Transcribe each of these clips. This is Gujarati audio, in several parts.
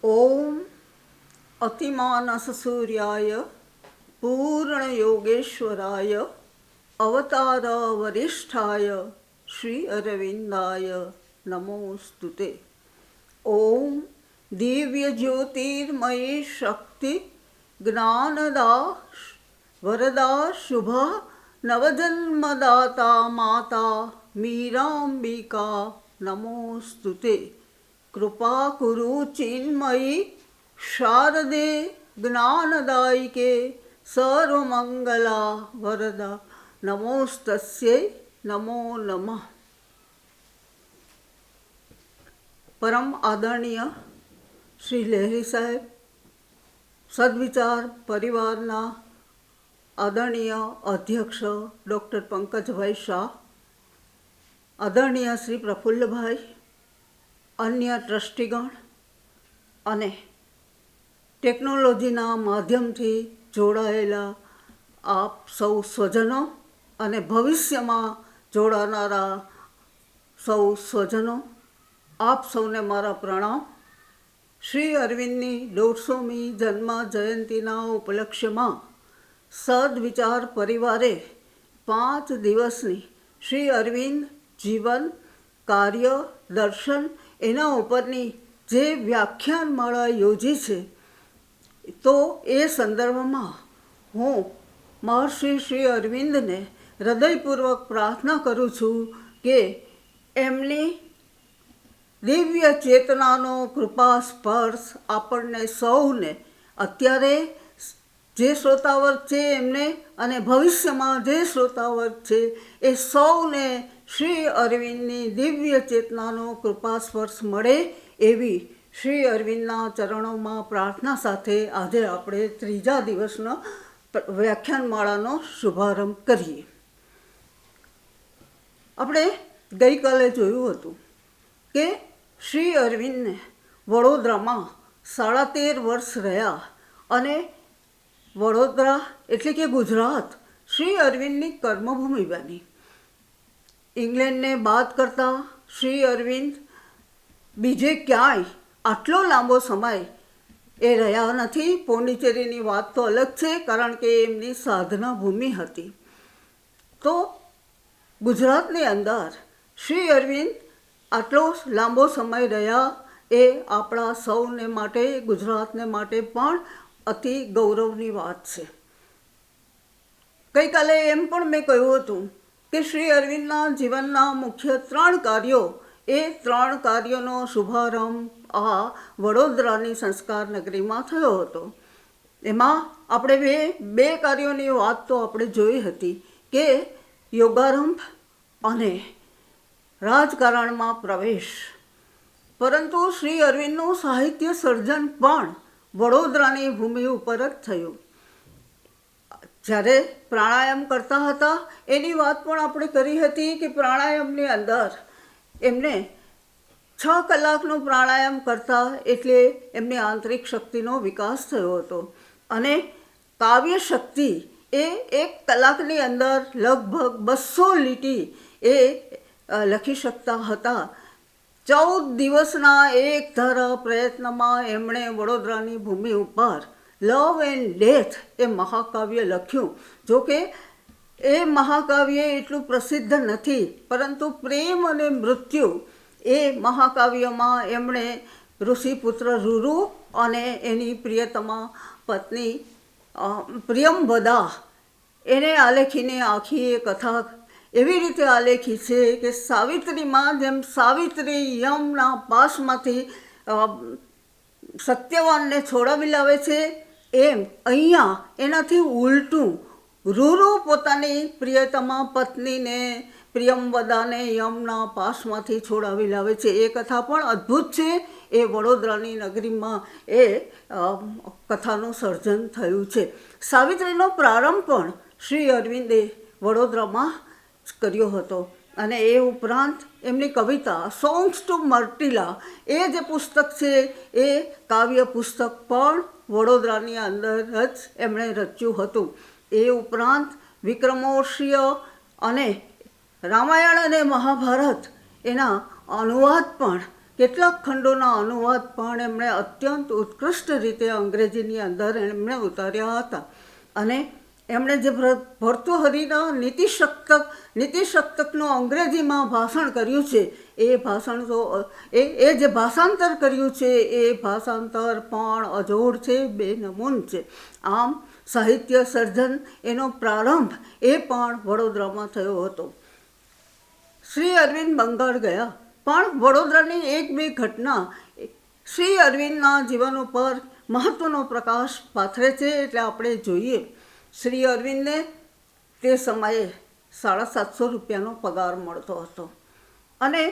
ओम अतिमानस सूर्याय पूर्ण योगेश्वराय अवतार वरिष्ठाय श्री अरविंदाय नमोस्तुते। ओम दिव्य ज्योतिर्मयी शक्ति ज्ञानदा वरदा शुभा नवजन्मदाता माता मीरांबिका नमोस्तुते। कृपा कुरु चिन्मयी शारदे ज्ञानदायिके सर्वमंगला वरदा नमोस्तस्यै नमो नमः। परम आदरणीय श्री लहरी साहेब, सद्विचार परिवारना आदरणीय अध्यक्ष डॉक्टर पंकजभाई शाह, आदरणीय श्री प्रफुल्लभाई, अन्य ट्रस्टीगण અને ટેકનોલોજીના માધ્યમથી જોડાયેલા આપ સૌ સ્વજનો અને ભવિષ્યમાં જોડાનારા સૌ સ્વજનો, આપ સૌને મારા પ્રણામ। શ્રી અરવિંદની 150મી જન્મ જયંતિના ઉપલક્ષ્યમાં સદવિચાર પરિવારે 5 દિવસની શ્રી અરવિંદ જીવન, કાર્ય, દર્શન એના ઉપરની જે વ્યાખ્યાનમાળા યોજી છે, તો એ સંદર્ભમાં હું મહર્ષિ શ્રી અરવિંદને હૃદયપૂર્વક પ્રાર્થના કરું છું કે એમની દિવ્ય ચેતનાનો કૃપા સ્પર્શ આપણને સૌને, અત્યારે જે શ્રોતાવર્ગ છે એમને અને ભવિષ્યમાં જે શ્રોતાવર્ગ છે એ સૌને શ્રી અરવિંદની દિવ્ય ચેતનાનો કૃપા સ્પર્શ મળે એવી શ્રી અરવિંદના ચરણોમાં પ્રાર્થના સાથે આજે આપણે 3જા દિવસનો વ્યાખ્યાનમાળાનો શુભારંભ કરીએ। આપણે ગઈકાલે જોયું હતું કે શ્રી અરવિંદને વડોદરામાં 13.5 વર્ષ રહ્યા અને વડોદરા એટલે કે ગુજરાત શ્રી અરવિંદની કર્મભૂમિ બની। ઇંગ્લેન્ડને બાદ કરતાં શ્રી અરવિંદ બીજે ક્યાંય આટલો લાંબો સમય એ રહ્યા નથી। પોંડિચેરીની વાત તો અલગ છે, કારણ કે એમની સાધના ભૂમિ હતી। તો ગુજરાતની અંદર શ્રી અરવિંદ આટલો લાંબો સમય રહ્યા એ આપણા સૌને માટે, ગુજરાતને માટે પણ અતિ ગૌરવની વાત છે। ગઈકાલે એમ પણ મેં કહ્યું હતું કે શ્રી અરવિંદના જીવનના મુખ્ય 3 કાર્યો, એ 3 કાર્યોનો શુભારંભ આ વડોદરાની સંસ્કાર નગરીમાં થયો હતો। એમાં આપણે બે કાર્યોની વાત તો આપણે જોઈ હતી કે યોગારંભ અને રાજકારણમાં પ્રવેશ। પરંતુ શ્રી અરવિંદનું સાહિત્ય સર્જન પણ વડોદરાની ભૂમિ ઉપર જ થયું। જ્યારે પ્રાણાયામ કરતા હતા એની વાત પણ આપણે કરી હતી કે પ્રાણાયામની અંદર એમને 6 કલાકનું પ્રાણાયામ કરતા એટલે એમની આંતરિક શક્તિનો વિકાસ થયો હતો અને કાવ્ય શક્તિ એ 1 કલાકની અંદર લગભગ 200 લીટી એ લખી શકતા હતા। 14 દિવસના એક ધારા પ્રયત્નમાં એમણે વડોદરાની ભૂમિ ઉપર લવ એન્ડ ડેથ એ મહાકાવ્ય લખ્યું। જો કે એ મહાકાવ્ય એટલું પ્રસિદ્ધ નથી, પરંતુ પ્રેમ અને મૃત્યુ એ મહાકાવ્યમાં એમણે ઋષિપુત્ર રુરુ અને એની પ્રિયતમા પત્ની પ્રિયંવદા એને આલેખીને આખી એ કથા એવી રીતે આલેખી છે કે સાવિત્રીમાં જેમ સાવિત્રી યમના પાશમાંથી સત્યવાનને છોડાવી લાવે છે, એમ અહીંયા એનાથી ઉલટું રુરુ પોતાની પ્રિયતમા પત્નીને પ્રિયંવદાને યમના પાશમાંથી છોડાવી લાવે છે। એ કથા પણ અદ્ભુત છે। એ વડોદરાની નગરીમાં એ કથાનું સર્જન થયું છે। સાવિત્રીનો પ્રારંભ પણ શ્રી અરવિંદે વડોદરામાં કર્યો હતો અને એ ઉપરાંત એમની કવિતા સોંગ્સ ટુ મર્ટિલા એ જે પુસ્તક છે એ કાવ્ય પુસ્તક પણ વડોદરાની અંદર જ એમણે રચ્યું હતું। એ ઉપરાંત વિક્રમોર્ષીય અને રામાયણ અને મહાભારત એના અનુવાદ પણ કેટલાક ખંડોના અનુવાદ પણ એમણે અત્યંત ઉત્કૃષ્ટ રીતે અંગ્રેજીની અંદર એમણે ઉતાર્યા હતા. અને એમણે જે ભર્તૃહરિના નીતિશતકનું અંગ્રેજીમાં ભાષણ કર્યું છે, એ ભાષણ તો એ જે ભાષાંતર કર્યું છે એ ભાષાંતર પણ અજોડ છે, બેનમૂન છે. આમ સાહિત્ય સર્જન એનો પ્રારંભ એ પણ વડોદરામાં થયો હતો. શ્રી અરવિંદ બંગાળ ગયા, પણ વડોદરાની એક બે ઘટના શ્રી અરવિંદના જીવન ઉપર મહત્વનો પ્રકાશ પાથરે છે, એટલે આપણે જોઈએ. શ્રી અરવિંદને તે સમયે 750 રૂપિયાનો પગાર મળતો હતો, અને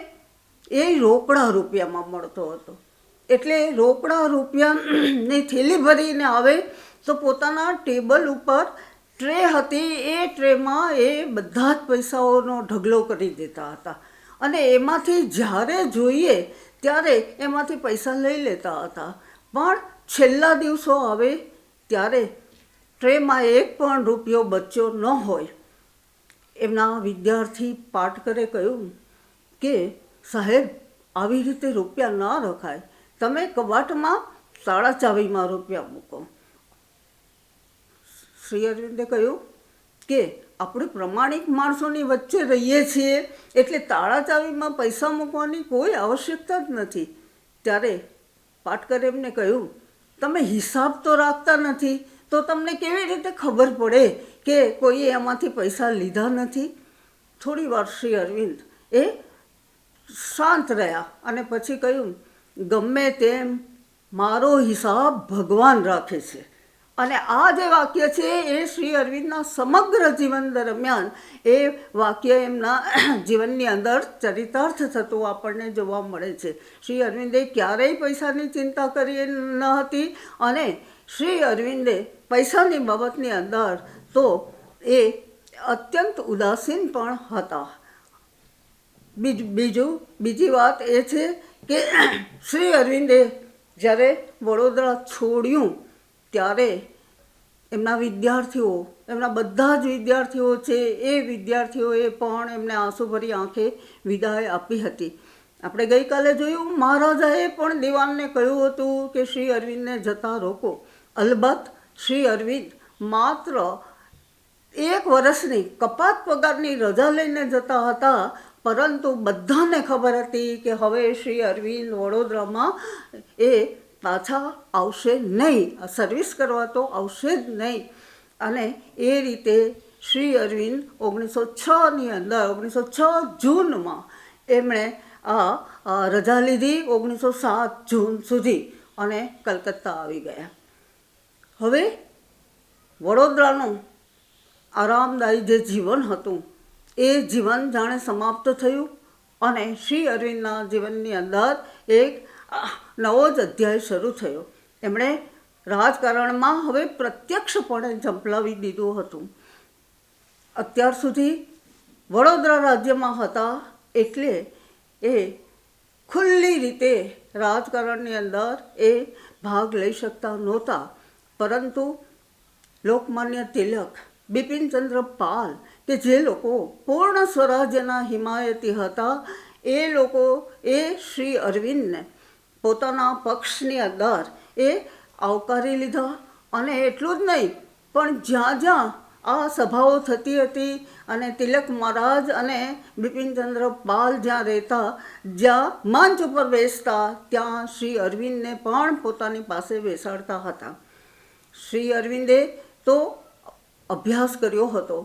એ રોકડા રૂપિયામાં મળતો હતો. એટલે રોકડા રૂપિયાની થેલી ભરીને આવે તો પોતાના ટેબલ ઉપર ટ્રે હતી, એ ટ્રેમાં એ બધા જ પૈસાઓનો ઢગલો કરી દેતા હતા, અને એમાંથી જ્યારે જોઈએ ત્યારે એમાંથી પૈસા લઈ લેતા હતા. પણ છેલ્લા દિવસો આવે ત્યારે ટ્રેમાં એક પણ રૂપિયો બચ્યો ન હોય. એમના વિદ્યાર્થી પાટકરે કહ્યું કે સાહેબ, આવી રીતે રૂપિયા ના રખાય, તમે કબાટમાં તાળા ચાવીમાં રૂપિયા મૂકો. શ્રી અરવિંદે કહ્યું કે આપણે પ્રમાણિક માણસોની વચ્ચે રહીએ છીએ, એટલે તાળા ચાવીમાં પૈસા મૂકવાની કોઈ આવશ્યકતા જ નથી. ત્યારે પાટકરે એમને કહ્યું, તમે હિસાબ તો રાખતા નથી, તો તમને કેવી રીતે ખબર પડે કે કોઈએ એમાંથી પૈસા લીધા નથી? થોડી વાર શ્રી અરવિંદ એ શાંત રહ્યા અને પછી કહ્યું, ગમે તેમ મારો હિસાબ ભગવાન રાખે છે. અને આ જે વાક્ય છે એ શ્રી અરવિંદના સમગ્ર જીવન દરમિયાન એ વાક્ય એમના જીવનની અંદર ચરિતાર્થ થતું આપણને જોવા મળે છે. શ્રી અરવિંદે ક્યારેય પૈસાની ચિંતા કરી ન હતી, અને શ્રી અરવિંદે પૈસાની બાબતની અંદર તો એ અત્યંત ઉદાસીન પણ હતા. બીજી વાત એ છે કે શ્રી અરવિંદે જ્યારે વડોદરા છોડ્યું ત્યારે એમના વિદ્યાર્થીઓ, એમના બધા જ વિદ્યાર્થીઓ છે, એ વિદ્યાર્થીઓએ પણ એમને આંસુભરી આંખે વિદાય આપી હતી. આપણે ગઈકાલે જોયું, મહારાજાએ પણ દિવાનને કહ્યું હતું કે શ્રી અરવિંદને જતા રોકો. અલબત્ત શ્રી અરવિંદ માત્ર 1 વર્ષની કપાત પગારની રજા લઈને જતા હતા, પરંતુ બધાને ખબર હતી કે હવે શ્રી અરવિંદ વડોદરામાં એ પાછા આવશે નહીં, સર્વિસ કરવા તો આવશે જ નહીં. અને એ રીતે શ્રી અરવિંદ 1906ની અંદર 1906 જૂનમાં એમણે આ રજા લીધી, 1907 જૂન સુધી, અને કલકત્તા આવી ગયા. હવે વડોદરાનું આરામદાયી જે જીવન હતું એ જીવન જાણે સમાપ્ત થયું, અને શ્રી અરવિંદના જીવનની અંદર એક નવો જ અધ્યાય શરૂ થયો. એમણે રાજકારણમાં હવે પ્રત્યક્ષપણે ઝંપલાવી દીધું હતું. અત્યાર સુધી વડોદરા રાજ્યમાં હતા એટલે એ ખુલ્લી રીતે રાજકારણની અંદર એ ભાગ લઈ શકતા નહોતા, પરંતુ લોકમાન્ય તિલક, બિપિનચંદ્ર પાલ કે જે લોકો પૂર્ણ સ્વરાજ્યના હિમાયતી હતા, એ લોકો એ શ્રી અરવિંદને પોતાના પક્ષની અંદર એ આવકારી લીધા. અને એટલું જ નહીં, પણ જ્યાં જ્યાં આ સભાઓ થતી હતી અને તિલક મહારાજ અને બિપિનચંદ્ર પાલ જ્યાં રહેતા, જ્યાં મંચ ઉપર બેસતા, ત્યાં શ્રી અરવિંદને પણ પોતાની પાસે બેસાડતા હતા. શ્રી અરવિંદે તો અભ્યાસ કર્યો હતો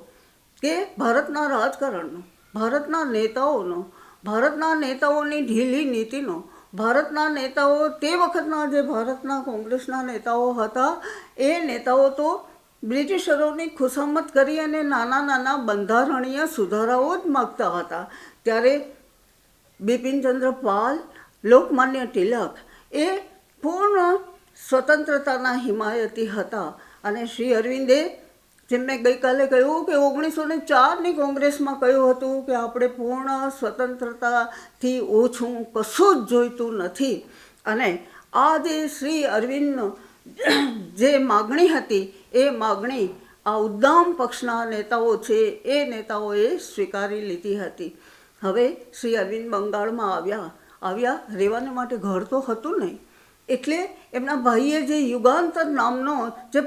કે ભારતના રાજકારણનો, ભારતના નેતાઓનો, ભારતના નેતાઓની ઢીલી નીતિનો, ભારતના નેતાઓ, તે વખતના જે ભારતના કોંગ્રેસના નેતાઓ હતા, એ નેતાઓ તો બ્રિટિશરોની ખુશામત કરી અને નાના નાના બંધારણીય સુધારાઓ જ માગતા હતા. ત્યારે બિપિનચંદ્ર પાલ, લોકમાન્ય તિલક એ પૂર્ણ સ્વતંત્રતાના હિમાયતી હતા. અને શ્રી અરવિંદે, જેમ મેં ગઈકાલે કહ્યું કે 1904ની કોંગ્રેસમાં કહ્યું હતું કે આપણે પૂર્ણ સ્વતંત્રતાથી ઓછું કશું જ જોઈતું નથી. અને આ જે શ્રી અરવિંદનો જે માગણી હતી, એ માગણી આ ઉદ્દામ પક્ષના નેતાઓ છે, એ નેતાઓએ સ્વીકારી લીધી હતી. હવે શ્રી અરવિંદ બંગાળમાં આવ્યા આવ્યા રહેવાને માટે ઘર તો હતું નહીં. એટલે એમના ભાઈએ જે યુગાંતર નામનો જે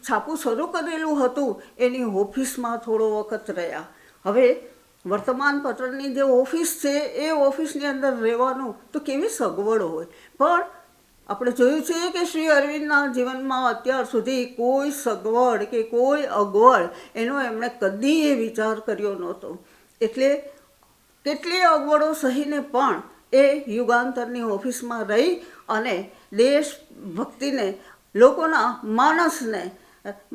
છાપું શરૂ કરેલું હતું એની ઓફિસમાં થોડો વખત રહ્યા. હવે વર્તમાનપત્રની જે ઓફિસ છે એ ઓફિસની અંદર રહેવાનું તો કેવી સગવડ હોય. પણ આપણે જોયું છે કે શ્રી અરવિંદના જીવનમાં અત્યાર સુધી કોઈ સગવડ કે કોઈ અગવડ એનો એમણે કદી એ વિચાર કર્યો નહોતો. એટલે કેટલી અગવડો સહીને પણ એ યુગાંતરની ઓફિસમાં રહી અને દેશભક્તિને, લોકોના માનસને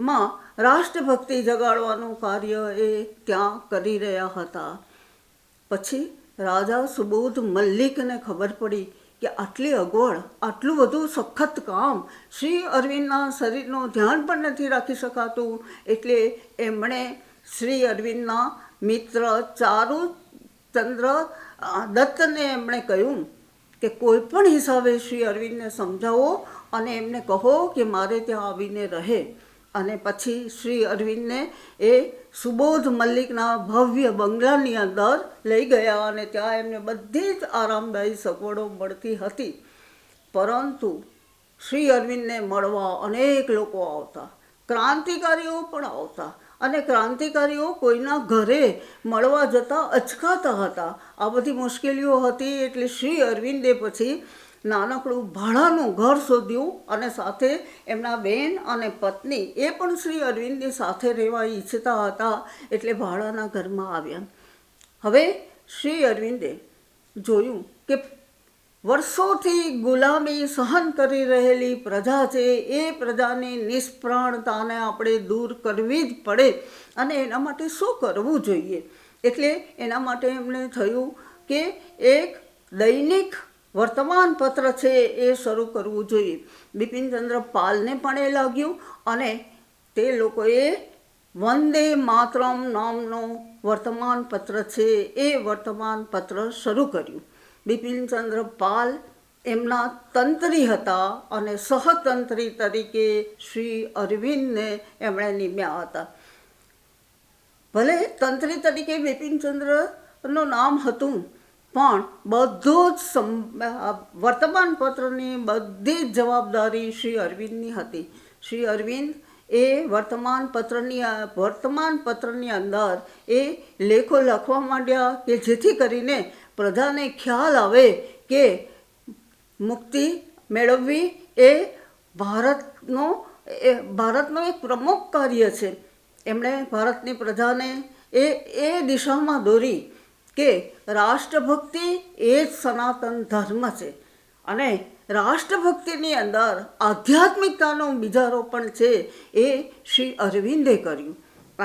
માં રાષ્ટ્રભક્તિ જગાડવાનું કાર્ય એ ત્યાં કરી રહ્યા હતા. પછી રાજા સુબોધ મલ્લિકને ખબર પડી કે આટલી અગવડ, આટલું બધું સખત કામ શ્રી અરવિંદના શરીરનું ધ્યાન પણ નથી રાખી શકાતું. એટલે એમણે શ્રી અરવિંદના મિત્ર ચારુચંદ્ર દત્તને એમણે કહ્યું કે કોઈ પણ હિસાબે શ્રી અરવિંદને સમજાવો અને એમને કહો કે મારે ત્યાં આવીને રહે. અને પછી શ્રી અરવિંદને એ સુબોધ મલ્લિકના ભવ્ય બંગલાની અંદર લઈ ગયા અને ત્યાં એમને બધી જ આરામદાયી સગવડો મળતી હતી. પરંતુ શ્રી અરવિંદને મળવા અનેક લોકો આવતા, ક્રાંતિકારીઓ પણ આવતા અને ક્રાંતિકારીઓ કોઈના ઘરે મળવા જતાં અચકાતા હતા. આ બધી મુશ્કેલીઓ હતી. એટલે શ્રી અરવિંદે પછી નાનકડું ભાડાનું ઘર શોધ્યું અને સાથે એમના બેન અને પત્ની એ પણ શ્રી અરવિંદની સાથે રહેવા ઈચ્છતા હતા. એટલે ભાડાના ઘરમાં આવ્યા. હવે શ્રી અરવિંદે જોયું કે વર્ષોથી ગુલામી સહન કરી રહેલી પ્રજા છે, એ પ્રજાની નિષ્પ્રાણતાને આપણે દૂર કરવી જ પડે અને એના માટે શું કરવું જોઈએ. એટલે એના માટે એમણે થયું કે એક દૈનિક વર્તમાનપત્ર છે એ શરૂ કરવું જોઈએ. બિપિનચંદ્ર પાલને પણ એ લાગ્યું અને તે લોકોએ વંદે માતરમ નામનું વર્તમાનપત્ર છે એ વર્તમાનપત્ર શરૂ કર્યું. બિપિનચંદ્ર પાલ એમના તંત્રી હતા અને સહતંત્રી તરીકે શ્રી અરવિંદને એમણે નિમ્યા હતા. ભલે તંત્રી તરીકે બિપિનચંદ્રનું નામ હતું, પણ બધું જ વર્તમાનપત્રની બધી જ જવાબદારી શ્રી અરવિંદની હતી. શ્રી અરવિંદ એ વર્તમાનપત્રની અંદર એ લેખો લખવા માંડ્યા કે જેથી કરીને પ્રજાને ખ્યાલ આવે કે મુક્તિ મેળવવી એ ભારતનો એક પ્રમુખ કાર્ય છે. એમણે ભારતની પ્રજાને એ દિશામાં દોરી કે રાષ્ટ્રભક્તિ એ જ સનાતન ધર્મ છે અને રાષ્ટ્રભક્તિની અંદર આધ્યાત્મિકતાનો બીજારોપણ છે એ શ્રી અરવિંદે કર્યું.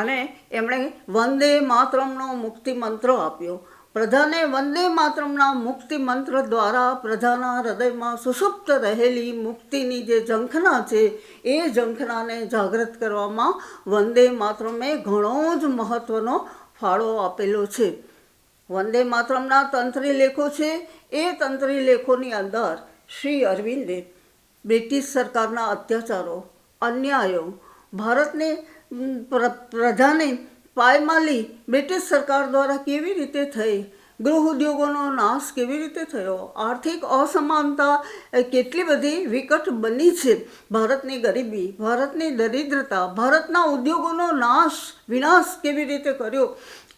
અને એમણે વંદે માતરમનો મુક્તિ મંત્ર આપ્યો. પ્રજાને વંદે માતરમના મુક્તિ મંત્ર દ્વારા પ્રજાના હૃદયમાં સુષુપ્ત રહેલી મુક્તિની જે ઝંખના છે એ ઝંખનાને જાગૃત કરવામાં વંદે માતરમે ઘણો જ મહત્ત્વનો ફાળો આપેલો છે. વંદે માતરમના તંત્રી લેખો છે. એ તંત્રી લેખોની અંદર શ્રી અરવિંદે બ્રિટિશ સરકારના અત્યાચારો, અન્યાયો, ભારતની પ્રજાની પાયમાલી બ્રિટિશ સરકાર દ્વારા કેવી રીતે થઈ, ગૃહ ઉદ્યોગોનો નાશ કેવી રીતે થયો, આર્થિક અસમાનતા કેટલી બધી વિકટ બની છે, ભારતની ગરીબી, ભારતની દરિદ્રતા, ભારતના ઉદ્યોગોનો વિનાશ કેવી રીતે કર્યો,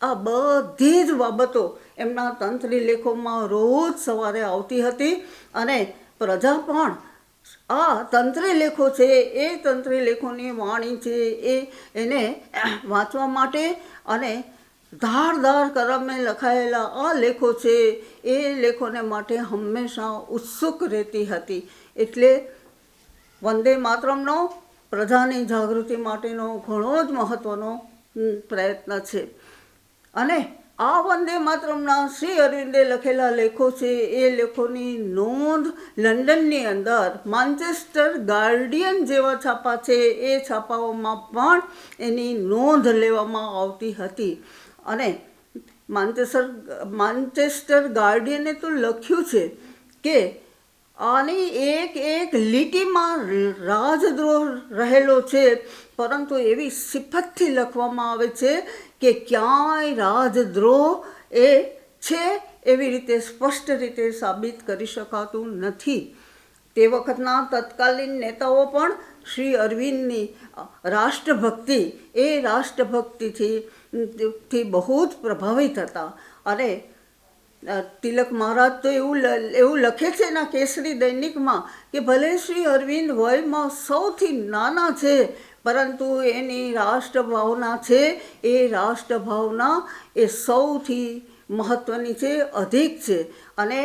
આ બધી જ બાબતો એમના તંત્રી લેખોમાં રોજ સવારે આવતી હતી. અને પ્રજા પણ આ તંત્રી લેખો છે એ તંત્રી લેખોની વાણી છે એને વાંચવા માટે અને ધારદાર કલમે લખાયેલા આ લેખો છે એ લેખોને માટે હંમેશા ઉત્સુક રહેતી હતી. એટલે વંદે માતરમનો પ્રજાની જાગૃતિ માટેનો ઘણો જ મહત્ત્વનો પ્રયત્ન છે. અને આ વંદે માતરમના શ્રી અરવિંદે લખેલા લેખો છે એ લેખોની નોંધ લંડનની અંદર માન્ચેસ્ટર ગાર્ડિયન જેવા છાપા છે એ છાપાઓમાં પણ એની નોંધ લેવામાં આવતી હતી. અને માન્ચેસ્ટર ગાર્ડિયને તો લખ્યું છે કે આની એક લીટીમાં રાજદ્રોહ રહેલો છે, પરંતુ એવી સિફતથી લખવામાં આવે છે કે ક્યાંય રાજદ્રોહ એ છે એવી રીતે સ્પષ્ટ રીતે સાબિત કરી શકાતું નથી. તે વખતના તત્કાલીન નેતાઓ પણ શ્રી અરવિંદની રાષ્ટ્રભક્તિ એ રાષ્ટ્રભક્તિથી બહુ જ પ્રભાવિત હતા. અને તિલક મહારાજ તો એવું લખે છે એના કેસરી દૈનિકમાં કે ભલે શ્રી અરવિંદ વયમાં સૌથી નાના છે, પરંતુ એની રાષ્ટ્રભાવના છે એ રાષ્ટ્રભાવના એ સૌથી મહત્ત્વની છે, અધિક છે. અને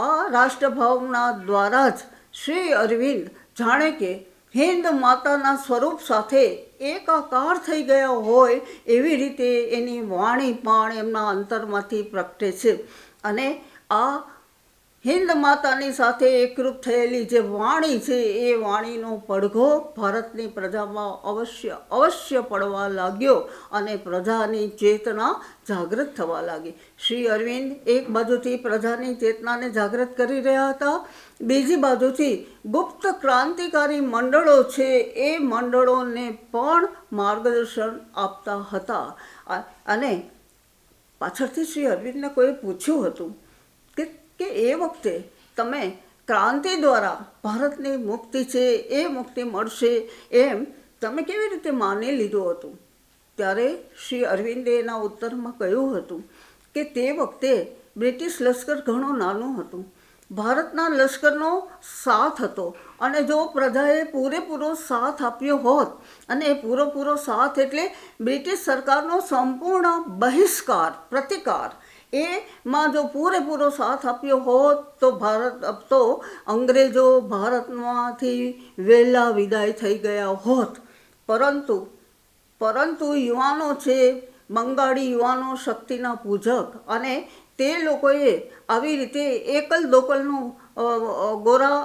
આ રાષ્ટ્રભાવના દ્વારા જ શ્રી અરવિંદ જાણે કે હિન્દ માતાના સ્વરૂપ સાથે એકાકાર થઈ ગયા હોય એવી રીતે એની વાણી પણ એમના અંતરમાંથી પ્રગટે છે. અને આ હિન્દ માતાની સાથે એકરૂપ થયેલી જે વાણી છે એ વાણીનો પડઘો ભારતની પ્રજામાં અવશ્ય પડવા લાગ્યો અને પ્રજાની ચેતના જાગૃત થવા લાગી. શ્રી અરવિંદ એક બાજુથી પ્રજાની ચેતનાને જાગૃત કરી રહ્યા હતા, બીજી બાજુથી ગુપ્ત ક્રાંતિકારી મંડળો છે એ મંડળોને પણ માર્ગદર્શન આપતા હતા. અને પાછળથી શ્રી અરવિંદને કોઈ પૂછ્યું હતું કે એ વખતે તમે ક્રાંતિ દ્વારા ભારતની મુક્તિ છે એ મુક્તિ મળશે એમ તમે કેવી રીતે માની લીધું હતું? ત્યારે શ્રી અરવિંદે એના ઉત્તરમાં કહ્યું હતું કે તે વખતે બ્રિટિશ લશ્કર ઘણું નાનું હતું, ભારતના લશ્કરનો સાથ હતો, અને જો પ્રજાએ પૂરેપૂરો સાથ આપ્યો હોત, અને એ પૂરેપૂરો સાથ એટલે બ્રિટિશ સરકારનો સંપૂર્ણ બહિષ્કાર પ્રતિકાર, એમાં જો પૂરેપૂરો સાથ આપ્યો હોત તો અંગ્રેજો ભારતમાંથી વહેલા વિદાય થઈ ગયા હોત. પરંતુ યુવાનો છે, બંગાળી યુવાનો શક્તિના પૂજક, અને તે લોકોએ આવી રીતે એકલ દોકલનું ગોરા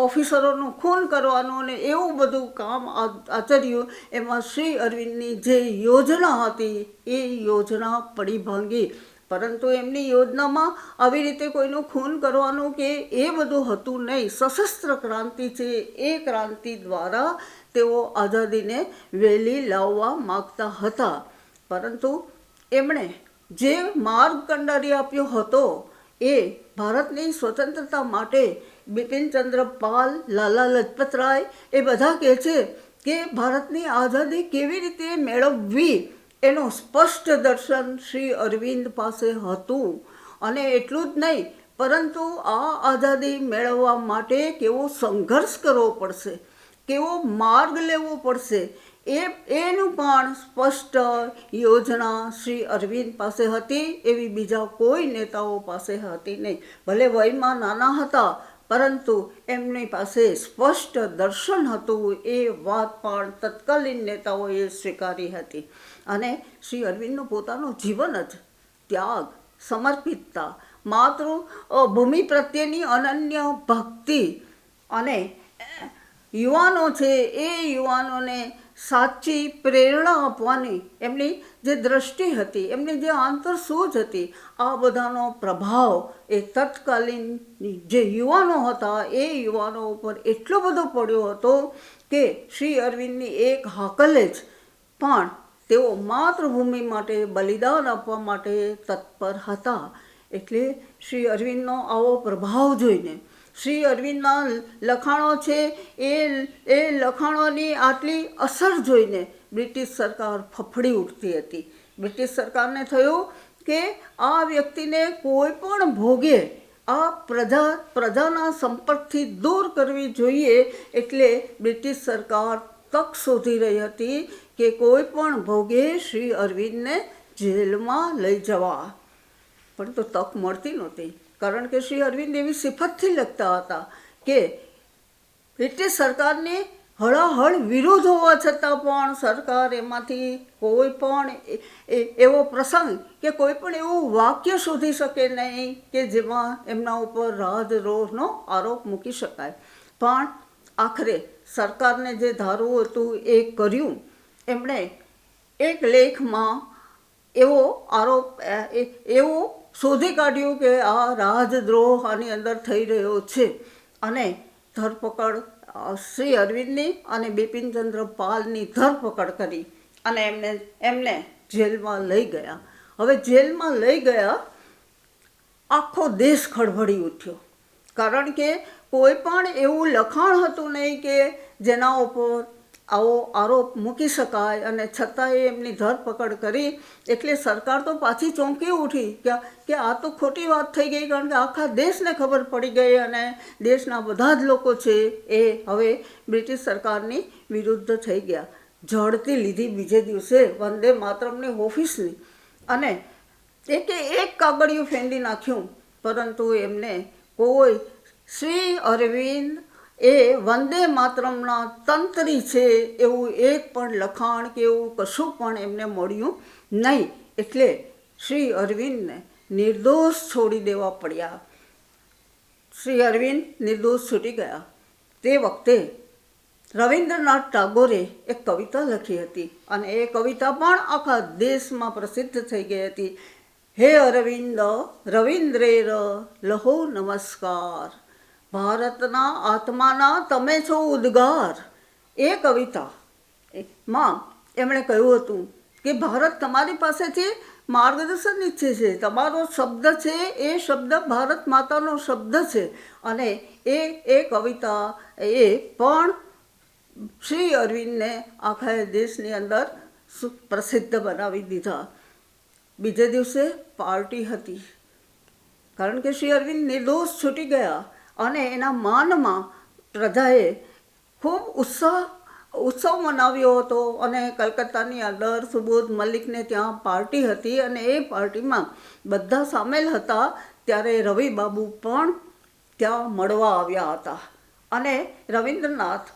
ઓફિસરોનું ખૂન કરવાનું અને એવું બધું કામ આચર્યું. એમાં શ્રી અરવિંદની જે યોજના હતી એ યોજના પડી ભાંગી. પરંતુ એમની યોજનામાં આવી રીતે કોઈનું ખૂન કરવાનું કે એ બધું હતું નહીં. સશસ્ત્ર ક્રાંતિ છે એ ક્રાંતિ દ્વારા તેઓ આઝાદીને વહેલી લાવવા માગતા હતા. પરંતુ એમણે જે માર્ગ કંડારી આપ્યો હતો એ ભારતની સ્વતંત્રતા માટે બિપિનચંદ્ર પાલ, લાલા લજપત રાય એ બધા કહે છે કે ભારતની આઝાદી કેવી રીતે મેળવવી એનું સ્પષ્ટ દર્શન શ્રી અરવિંદ પાસે હતું. અને એટલું જ નહીં, પરંતુ આ આઝાદી મેળવવા માટે કેવો સંઘર્ષ કરવો પડશે, કેવો માર્ગ લેવો પડશે, એનું પણ સ્પષ્ટ યોજના શ્રી અરવિંદ પાસે હતી. એવી બીજા કોઈ નેતાઓ પાસે હતી નહીં. ભલે વયમાં નાના હતા, પરંતુ એમની પાસે સ્પષ્ટ દર્શન હતું. એ વાત પણ તત્કાલીન નેતાઓએ સ્વીકારી હતી. અને શ્રી અરવિંદનું પોતાનું જીવન જ ત્યાગ, સમર્પિતતા, માતૃભૂમિ પ્રત્યેની અનન્ય ભક્તિ, અને યુવાનો છે એ યુવાનોને સાચી પ્રેરણા આપવાની એમની જે દ્રષ્ટિ હતી, એમની જે આંતરસૂઝ હતી, આ બધાનો પ્રભાવ એ તત્કાલીન જે યુવાનો હતા એ યુવાનો ઉપર એટલો બધો પડ્યો હતો કે શ્રી અરવિંદની એક હાકલે જ પણ તેઓ માતૃભૂમિ માટે બલિદાન આપવા માટે તત્પર હતા. એટલે શ્રી અરવિંદનો આવો પ્રભાવ જોઈને, શ્રી અરવિંદના લખાણો છે એ લખાણોની આટલી અસર જોઈને બ્રિટિશ સરકાર ફફડી ઉઠતી હતી. બ્રિટિશ સરકારને થયું કે આ વ્યક્તિને કોઈ પણ ભોગે આ પ્રજાના સંપર્કથી દૂર કરવી જોઈએ. એટલે બ્રિટિશ સરકાર તક શોધી રહી હતી કે કોઈ પણ ભોગે શ્રી અરવિંદને જેલમાં લઈ જવા. પણ તો તક મળતી નહોતી, કારણ કે શ્રી અરવિંદ એવી સિફતથી લખતા હતા કે બ્રિટિશ સરકારની હળાહળ વિરોધ હોવા છતાં પણ સરકાર એમાંથી કોઈ પણ એવો પ્રસંગ કે કોઈ પણ એવું વાક્ય શોધી શકે નહીં કે જેમાં એમના ઉપર રાજદ્રોહનો આરોપ મૂકી શકાય. પણ આખરે સરકારને જે ધારવું હતું એ કર્યું. એમણે એક લેખમાં એવો આરોપ એવો શોધી કાઢ્યું કે આ રાજદ્રોહ આની અંદર થઈ રહ્યો છે, અને ધરપકડ શ્રી અરવિંદની અને બિપિનચંદ્ર પાલની ધરપકડ કરી અને એમને જેલમાં લઈ ગયા. હવે જેલમાં લઈ ગયા આખો દેશ ખળભળી ઉઠ્યો, કારણ કે કોઈ પણ એવું લખાણ હતું નહીં કે જેના ઉપર આવો આરોપ મૂકી શકાય, અને છતાંય એમની ધરપકડ કરી. એટલે સરકાર તો પાછી ચોંકી ઉઠી કે આ તો ખોટી વાત થઈ ગઈ, કારણ કે આખા દેશને ખબર પડી ગઈ અને દેશના બધા જ લોકો છે એ હવે બ્રિટિશ સરકારની વિરુદ્ધ થઈ ગયા. ઝડપી લીધી બીજે દિવસે વંદે માતરમની ઓફિસની, અને એક કાગળિયું ફેંદી નાખ્યું, પરંતુ એમને કોઈ શ્રી અરવિંદ એ વંદે માતરમના તંત્રી છે એવું એક પણ લખાણ કે એવું કશું પણ એમને મળ્યું નહીં. એટલે શ્રી અરવિંદને નિર્દોષ છોડી દેવા પડ્યા. શ્રી અરવિંદ નિર્દોષ છૂટી ગયા. તે વખતે રવિન્દ્રનાથ ટાગોરે એક કવિતા લખી હતી, અને એ કવિતા પણ આખા દેશમાં પ્રસિદ્ધ થઈ ગઈ હતી. હે અરવિંદ રવિન્દ્રેર લહો નમસ્કાર, ભારતના આત્માના તમે છો ઉદ્ગાર. એ કવિતામાં એમણે કહ્યું હતું કે ભારત તમારી પાસેથી માર્ગદર્શન ઈચ્છે છે. તમારો શબ્દ છે એ શબ્દ ભારત માતાનો શબ્દ છે. અને એ કવિતા એ પણ શ્રી અરવિંદને આખા દેશની અંદર પ્રસિદ્ધ બનાવી દીધા. બીજે દિવસે પાર્ટી હતી, કારણ કે શ્રી અરવિંદ નિર્દોષ છૂટી ગયા, અને એના માનમાં પ્રજાએ ખૂબ ઉત્સવ મનાવ્યો હતો. અને કલકત્તાની અંદર સુબોધ મલિકને ત્યાં પાર્ટી હતી, અને એ પાર્ટીમાં બધા સામેલ હતા. ત્યારે રવિ બાબુ પણ ત્યાં મળવા આવ્યા હતા, અને રવિન્દ્રનાથ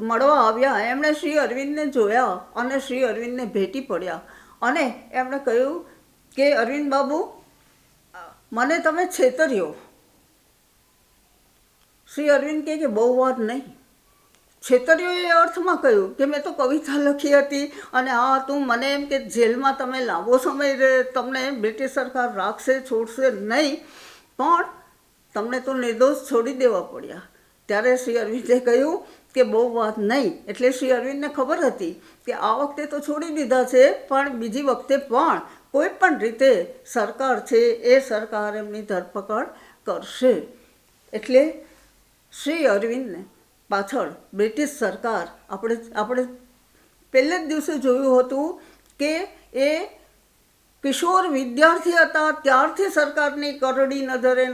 મળવા આવ્યા. એમણે શ્રી અરવિંદને જોયા અને શ્રી અરવિંદને ભેટી પડ્યા, અને એમણે કહ્યું કે અરવિંદ બાબુ, મને તમે છેતર્યો. શ્રી અરવિંદ કહે કે બહુ વાર નહીં. છેતર્યો એ અર્થમાં કહ્યું કે મેં તો કવિતા લખી હતી, અને તું મને એમ કે જેલમાં તમે લાંબો સમય તમને બ્રિટિશ સરકાર રાખશે, છોડશે નહીં, પણ તમને તો નિર્દોષ છોડી દેવા પડ્યા. ત્યારે શ્રી અરવિંદે કહ્યું કે બહુ વાત નહીં. એટલે શ્રી અરવિંદને ખબર હતી કે આ વખતે તો છોડી દીધા છે, પણ બીજી વખતે પણ કોઈ પણ રીતે સરકાર છે એ સરકાર એમની ધરપકડ કરશે. એટલે શ્રી અરવિંદને પાછળ બ્રિટિશ સરકાર, આપણે પહેલે જ દિવસે જોયું હતું કે એ કિશોર વિદ્યાર્થી હતા ત્યારથી સરકારની કરડી નજરે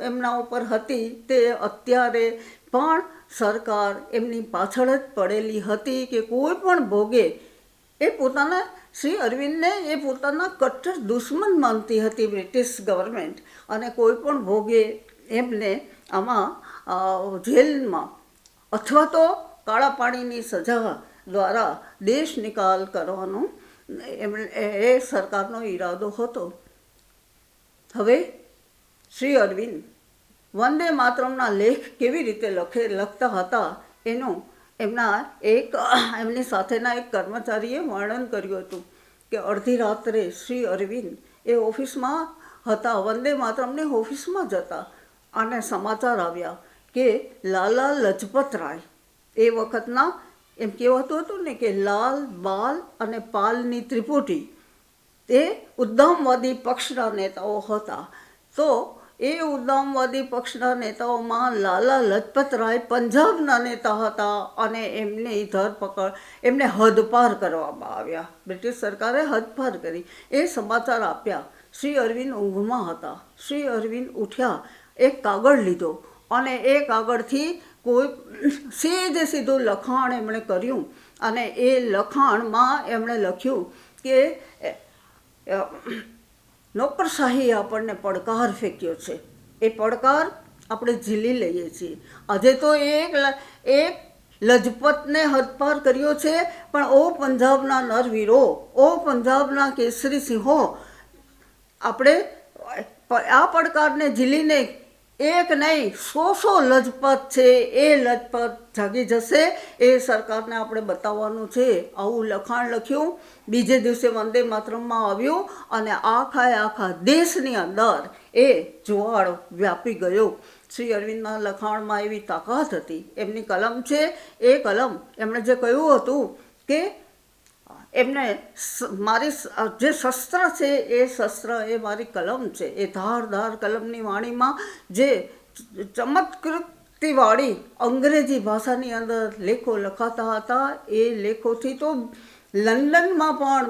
એમના ઉપર હતી. તે અત્યારે પણ સરકાર એમની પાછળ જ પડેલી હતી કે કોઈ પણ ભોગે એ પોતાના શ્રી અરવિંદને એ પોતાના કટ્ટર દુશ્મન માનતી હતી બ્રિટિશ ગવર્મેન્ટ, અને કોઈ પણ ભોગે એમને આમાં જેલમાં અથવા તો કાળા પાણીની સજા દ્વારા દેશ નિકાલ કરવાનો એ સરકારનો ઈરાદો હતો. હવે શ્રી અરવિંદ વંદે માતરમના લેખ કેવી રીતે લખતા હતા એનું એમની સાથેના એક કર્મચારીએ વર્ણન કર્યું હતું કે અડધી રાત્રે શ્રી અરવિંદ એ ઓફિસમાં હતા, વંદે માતરમની ઓફિસમાં જ હતા, અને સમાચાર આવ્યા કે લાલા લજપત રાય, એ વખતના એમ કહેવાતું હતું ને કે લાલ, બાલ અને પાલની ત્રિપુટી, એ ઉદ્દામવાદી પક્ષના નેતાઓ હતા. તો એ ઉદ્દામવાદી પક્ષના નેતાઓમાં લાલા લજપત રાય પંજાબના નેતા હતા, અને એમની ધરપકડ, એમને હદપાર કરવામાં આવ્યા. બ્રિટિશ સરકારે હદપાર કરી. એ સમાચાર આપ્યા. શ્રી અરવિંદ ઊંઘમાં હતા. શ્રી અરવિંદ ઉઠ્યા, એક કાગળ લીધો, અને એ કાગળથી કોઈ સીધું લખાણ એમણે કર્યું, અને એ લખાણમાં એમણે લખ્યું કે નોકરશાહી આપણને પડકાર ફેંક્યો છે, એ પડકાર આપણે ઝીલી લઈએ છીએ. આજે તો એક લજપતને હદપાર કર્યો છે, પણ ઓ પંજાબના નરવીરો, ઓ પંજાબના કેસરી સિંહો, આપણે આ પડકારને ઝીલીને એક નહીં 100 લજપત છે એ લજપત જાગી જશે, એ સરકારને આપણે બતાવવાનું છે. આવું લખાણ લખ્યું. બીજે દિવસે વંદે માતરમમાં આવ્યું, અને આખા દેશની અંદર એ જુવાળ વ્યાપી ગયો. શ્રી અરવિંદના લખાણમાં એવી તાકાત હતી. એમની કલમ છે, એ કલમ એમણે જે કહ્યું હતું કે એમને મારી જે શસ્ત્ર છે એ શસ્ત્ર એ મારી કલમ છે. એ ધારદાર કલમની વાણીમાં જે ચમત્કૃતિવાળી અંગ્રેજી ભાષાની અંદર લેખો લખાતા હતા, એ લેખોથી તો લંડનમાં પણ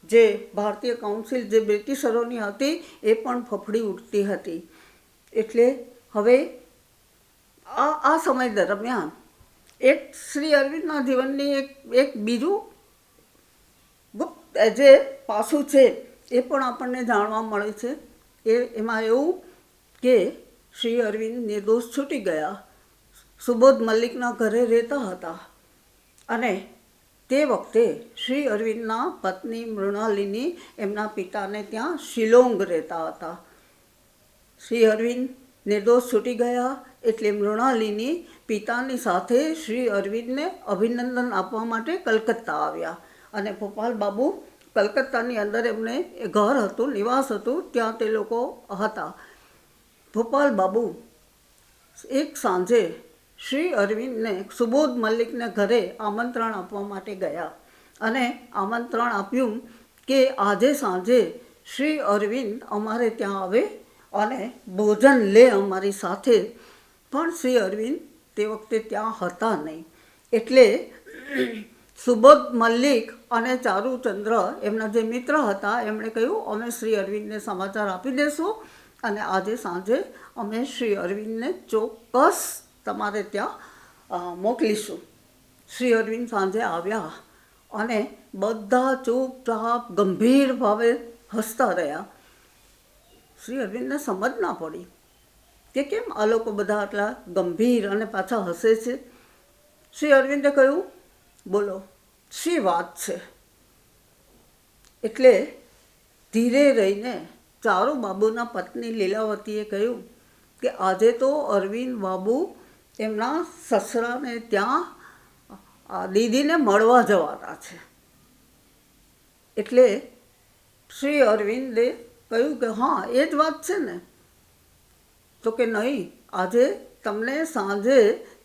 જે ભારતીય કાઉન્સિલ જે બ્રિટિશરોની હતી એ પણ ફફડી ઉઠતી હતી. એટલે હવે આ સમય દરમિયાન એક શ્રી અરવિંદના જીવનની એક બીજું ગુપ્ત જે પાસું છે એ પણ આપણને જાણવા મળે છે. એમાં એવું કે શ્રી અરવિંદ નિર્દોષ છૂટી ગયા, સુબોધ મલ્લિકના ઘરે રહેતા હતા અને તે વખતે શ્રી અરવિંદના પત્ની મૃણાલિની એમના પિતાને ત્યાં શિલોંગ રહેતા હતા. શ્રી અરવિંદ નિર્દોષ છૂટી ગયા એટલે મૃણાલિની પિતાની સાથે શ્રી અરવિંદને અભિનંદન આપવા માટે કલકત્તા આવ્યા અને ભોપાલ બાબુ કલકત્તાની અંદર એમને ઘર હતું, નિવાસ હતું, ત્યાં તે લોકો હતા. ભોપાલ બાબુ એક સાંજે શ્રી અરવિંદને સુબોધ મલ્લિકને ઘરે આમંત્રણ આપવા માટે ગયા અને આમંત્રણ આપ્યું કે આજે સાંજે શ્રી અરવિંદ અમારે ત્યાં આવે અને ભોજન લે અમારી સાથે. પણ શ્રી અરવિંદ તે વખતે ત્યાં હતા નહીં. એટલે સુબોધ મલ્લિક અને ચારુચંદ્ર એમના જે મિત્ર હતા એમણે કહ્યું, અમે શ્રી અરવિંદને સમાચાર આપી દઈશું અને આજે સાંજે અમે શ્રી અરવિંદને ચોક્કસ તમારે ત્યાં મોકલીશું. શ્રી અરવિંદ સાંજે આવ્યા અને બધા ચૂપચાપ ગંભીર ભાવે હસતા રહ્યા. શ્રી અરવિંદને સમજ ના પડી કે કેમ આ લોકો બધા આટલા ગંભીર અને પાછા હસે છે. શ્રી અરવિંદે કહ્યું, બોલો શી વાત છે? એટલે ધીરે રહીને ચારુ બાબુના પત્ની લીલાવતીએ કહ્યું કે આજે તો અરવિંદ બાબુ એમના સસરાને ત્યાં દીદીને મળવા જવાના છે. એટલે શ્રી અરવિંદે કહ્યું કે હા એ જ વાત છે ને. તો કે નહીં, આજે તમને સાંજે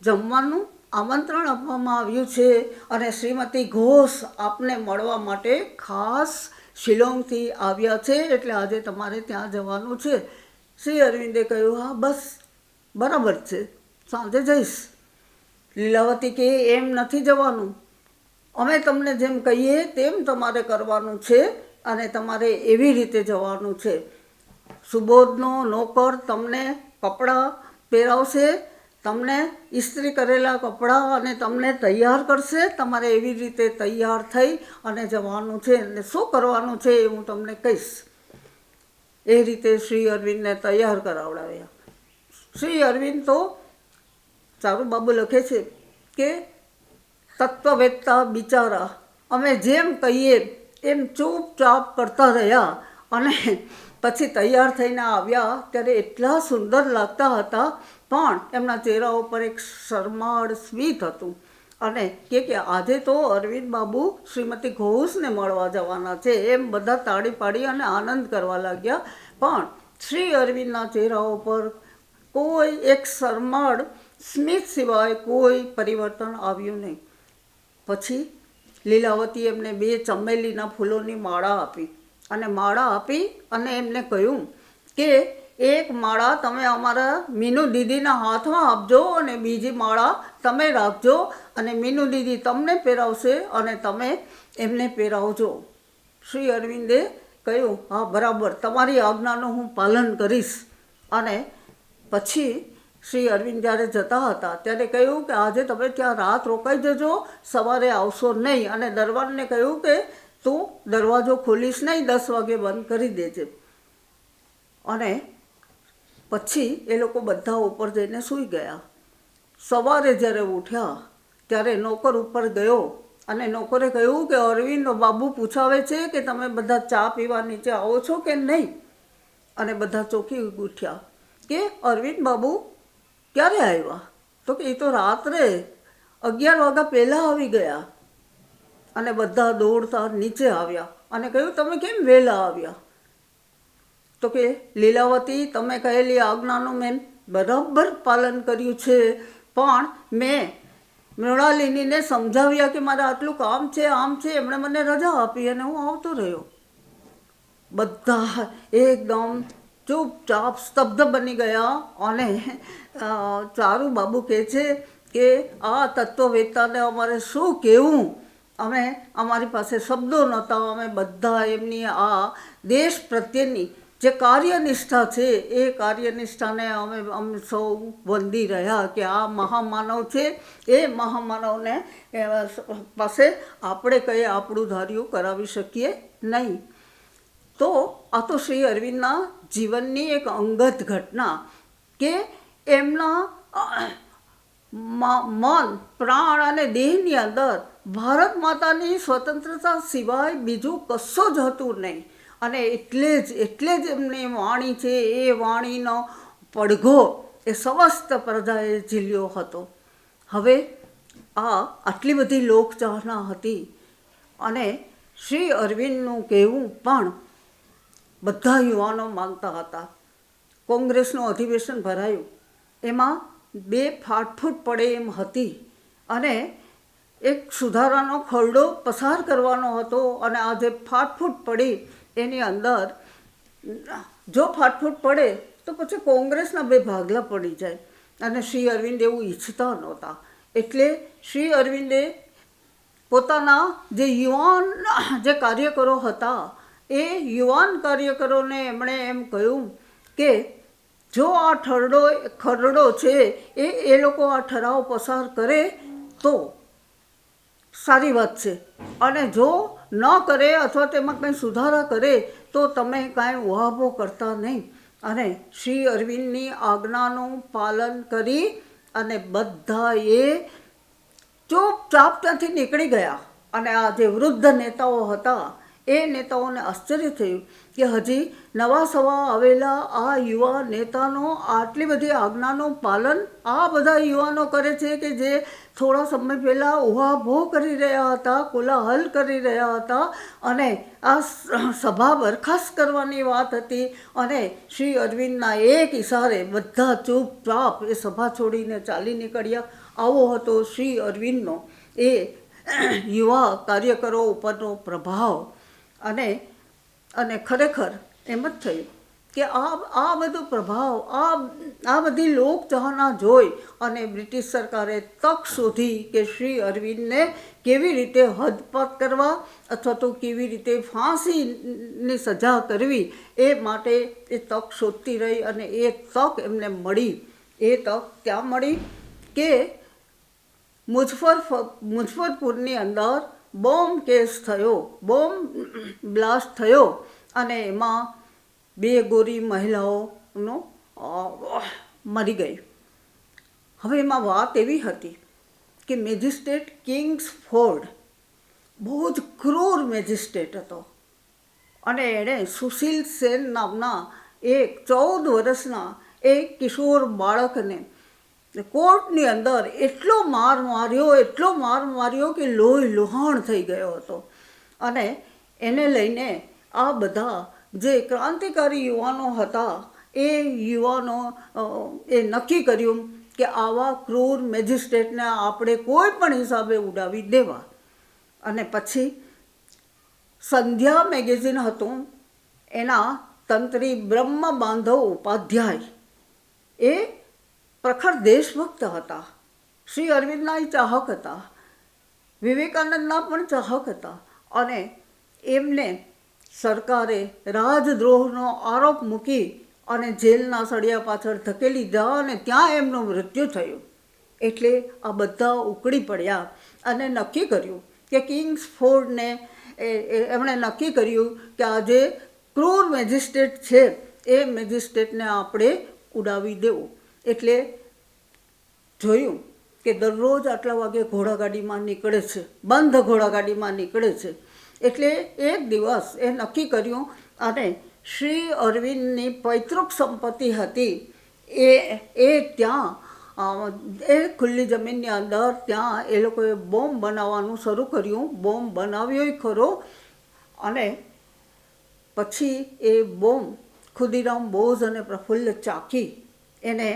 જમવાનું આમંત્રણ આપવામાં આવ્યું છે અને શ્રીમતી ઘોષ આપને મળવા માટે ખાસ શિલોંગથી આવ્યા છે, એટલે આજે તમારે ત્યાં જવાનું છે. શ્રી અરવિંદે કહ્યું, હા બસ બરાબર છે, સાંજે જઈશ. લીલાવતી કહે, એમ નથી જવાનું, અમે તમને જેમ કહીએ તેમ તમારે કરવાનું છે અને તમારે એવી રીતે જવાનું છે. સુબોધનો નોકર તમને કપડાં પહેરાવશે, તમને ઇસ્ત્રી કરેલા કપડાં અને તમને તૈયાર કરશે. તમારે એવી રીતે તૈયાર થઈ અને જવાનું છે અને શું કરવાનું છે એ હું તમને કહીશ. એ રીતે શ્રી અરવિંદને તૈયાર કરાવડાવ્યા. શ્રી અરવિંદ તો ચારુબાબુ લખે છે કે તત્વવેત્તા બિચારા અમે જેમ કહીએ એમ ચૂપચાપ કરતા રહ્યા અને પછી તૈયાર થઈને આવ્યા ત્યારે એટલા સુંદર લાગતા હતા, પણ એમના ચહેરા ઉપર એક શરમાળ સ્મિત હતું અને કે આજે તો અરવિંદ બાબુ શ્રીમતી ઘોષને મળવા જવાના છે એમ બધા તાળી પાડી અને આનંદ કરવા લાગ્યા. પણ શ્રી અરવિંદના ચહેરા ઉપર કોઈ એક શરમાળ સ્મિત સિવાય કોઈ પરિવર્તન આવ્યું નહીં. પછી લીલાવતી એમને 2 ચમેલીના ફૂલોની માળા આપી અને માળા આપી અને એમને કહ્યું કે એક માળા તમે અમારા મીનુ દીદીના હાથમાં આપજો અને બીજી માળા તમે રાખજો અને મીનુ દીદી તમને પહેરાવશે અને તમે એમને પહેરાવજો. શ્રી અરવિંદે કહ્યું, હા બરાબર, તમારી આજ્ઞાનું હું પાલન કરીશ. અને પછી શ્રી અરવિંદ જ્યારે જતા હતા ત્યારે કહ્યું કે આજે તમે ત્યાં રાત રોકાઈ જજો, સવારે આવશો નહીં. અને દરવાનને કહ્યું કે તું દરવાજો ખોલીશ નહીં, 10 વાગે બંધ કરી દેજે. અને પછી એ લોકો બધા ઉપર જઈને સૂઈ ગયા. સવારે જ્યારે ઉઠ્યા ત્યારે નોકર ઉપર ગયો અને નોકરે કહ્યું કે અરવિંદ બાબુ પૂછાવે છે કે તમે બધા ચા પીવા નીચે આવો છો કે નહીં. અને બધા ચોંકી ઉઠ્યા કે અરવિંદ બાબુ ક્યારે આવ્યા? તો કે એ તો રાત્રે 11 વાગ્યા પહેલાં આવી ગયા. અને બધા દોડતા નીચે આવ્યા અને કહ્યું, તમે કેમ વહેલા આવ્યા? તો કે લીલાવતી, તમે કહેલી આજ્ઞાનું મેં બરાબર પાલન કર્યું છે, પણ મેં મૃણાલિનીને સમજાવ્યા કે મારે આટલું કામ છે, આમ છે. એમણે મને રજા આપી અને હું આવતો રહ્યો. બધા એકદમ ચૂપચાપ સ્તબ્ધ બની ગયા. અને ચારુ બાબુ કહે છે કે આ તત્વવેતાને અમારે શું કહેવું, અમારી પાસે શબ્દો નહોતા. અમે બધા એમની આ દેશ પ્રત્યેની જે કાર્યનિષ્ઠા છે એ કાર્યનિષ્ઠાને અમે સૌ વંદી રહ્યા કે આ મહામાનવ છે. એ મહામાનવને પાસે આપણે કંઈ આપણું ધાર્યું કરાવી શકીએ નહીં. તો આ તો શ્રી અરવિંદના જીવનની એક અંગત ઘટના કે એમના મન, પ્રાણ અને દેહની અંદર ભારત માતાની સ્વતંત્રતા સિવાય બીજું કશું જ હતું નહીં. અને એટલે જ એમની વાણી છે એ વાણીનો પડઘો એ સમસ્ત પ્રજાએ ઝીલ્યો હતો. હવે આટલી બધી લોકચાહના હતી અને શ્રી અરવિંદનું કહેવું પણ બધા યુવાનો માનતા હતા. કોંગ્રેસનું અધિવેશન ભરાયું, એમાં 2 ફાટફૂટ પડે એમ હતી અને એક સુધારાનો ખરડો પસાર કરવાનો હતો. અને આ જે ફાટફૂટ પડી એની અંદર જો ફાટફૂટ પડે તો પછી કોંગ્રેસના 2 ભાગલા પડી જાય. અને શ્રી અરવિંદ એવું ઈચ્છતા નહોતા. એટલે શ્રી અરવિંદે પોતાના જે યુવાન જે કાર્યકરો હતા એ યુવાન કાર્યકરોને એમણે એમ કહ્યું કે જો આ ખરડો છે એ લોકો આ ઠરાવ પસાર કરે તો સારી વાત છે, અને જો ન કરે અથવા તેમાં કંઈ સુધારા કરે તો તમે કાંઈ ઉહાપો કરતા નહીં. અને શ્રી અરવિંદની આજ્ઞાનું પાલન કરી અને બધાએ ચૂપચાપ ત્યાંથી નીકળી ગયા. અને આ જે વૃદ્ધ નેતાઓ હતા એ નેતાઓને આશ્ચર્ય થયું કે હજી નવા સવા આવેલા આ યુવા નેતાનો આટલી બધી આજ્ઞાનું પાલન આ બધા યુવાનો કરે છે કે જે થોડા સમય પહેલાં ઉહાભો કરી રહ્યા હતા, કોલાહલ કરી રહ્યા હતા. અને આ સભા બરખાસ્ત કરવાની વાત હતી અને શ્રી અરવિંદના એક ઇશારે બધા ચૂપચાપ એ સભા છોડીને ચાલી નીકળ્યા. આવો હતો શ્રી અરવિંદનો એ યુવા કાર્યકરો ઉપરનો પ્રભાવ. અને ખરેખર એમ જ થયું કે આ બધો પ્રભાવ, આ બધી લોકચાહના જોઈ અને બ્રિટિશ સરકારે તક શોધી કે શ્રી અરવિંદને કેવી રીતે હદપાત કરવા અથવા તો કેવી રીતે ફાંસીની સજા કરવી એ માટે એ તક શોધતી રહી. અને એ તક એમને મળી. એ તક ક્યાં મળી કે મુઝફ્ફરપુરની અંદર બોમ્બ કેસ થયો, બોમ્બ બ્લાસ્ટ થયો અને એમાં 2 ગોરી મહિલાઓનો મરી ગઈ. હવે એમાં વાત એવી હતી કે મેજિસ્ટ્રેટ કિંગ્સફોર્ડ બહુ જ ક્રૂર મેજિસ્ટ્રેટ હતો અને એણે સુશીલ સેન નામના એક 14 વર્ષના એક કિશોર બાળકને કોર્ટની અંદર એટલો માર માર્યો કે લોહી લુહાણ થઈ ગયો હતો. અને એને લઈને આ બધા જે ક્રાંતિકારી યુવાનો હતા એ યુવાનો એ નક્કી કર્યું કે આવા ક્રૂર મેજિસ્ટ્રેટને આપણે કોઈ પણ હિસાબે ઉડાવી દેવા. અને પછી સંધ્યા મેગેઝિન હતું, એના તંત્રી બ્રહ્મ બાંધવ ઉપાધ્યાય એ પ્રખર દેશભક્ત હતા, શ્રી અરવિંદના ચાહક હતા, વિવેકાનંદના પણ ચાહક હતા. અને એમને સરકારે રાજદ્રોહનો આરોપ મૂકી અને જેલના સળિયા પાછળ ધકેલી દીધા અને ત્યાં એમનું મૃત્યુ થયું. એટલે આ બધા ઉકળી પડ્યા અને નક્કી કર્યું કે કિંગ્સફોર્ડને એમણે નક્કી કર્યું કે આ જે ક્રૂર મેજિસ્ટ્રેટ છે એ મેજિસ્ટ્રેટને આપણે ઉડાવી દેવું. એટલે જોયું કે દરરોજ આટલા વાગે ઘોડાગાડીમાં નીકળે છે, બંધ ઘોડાગાડીમાં નીકળે છે. એટલે એક દિવસ એ નક્કી કર્યું અને શ્રી અરવિંદની પૈતૃક સંપત્તિ હતી એ ત્યાં એ ખુલ્લી જમીનની અંદર ત્યાં એ લોકોએ બોમ્બ બનાવવાનું શરૂ કર્યું. બોમ્બ બનાવ્યો ખરો અને પછી એ બોમ્બ ખુદીરામ બોઝ અને પ્રફુલ્લ ચાકી એને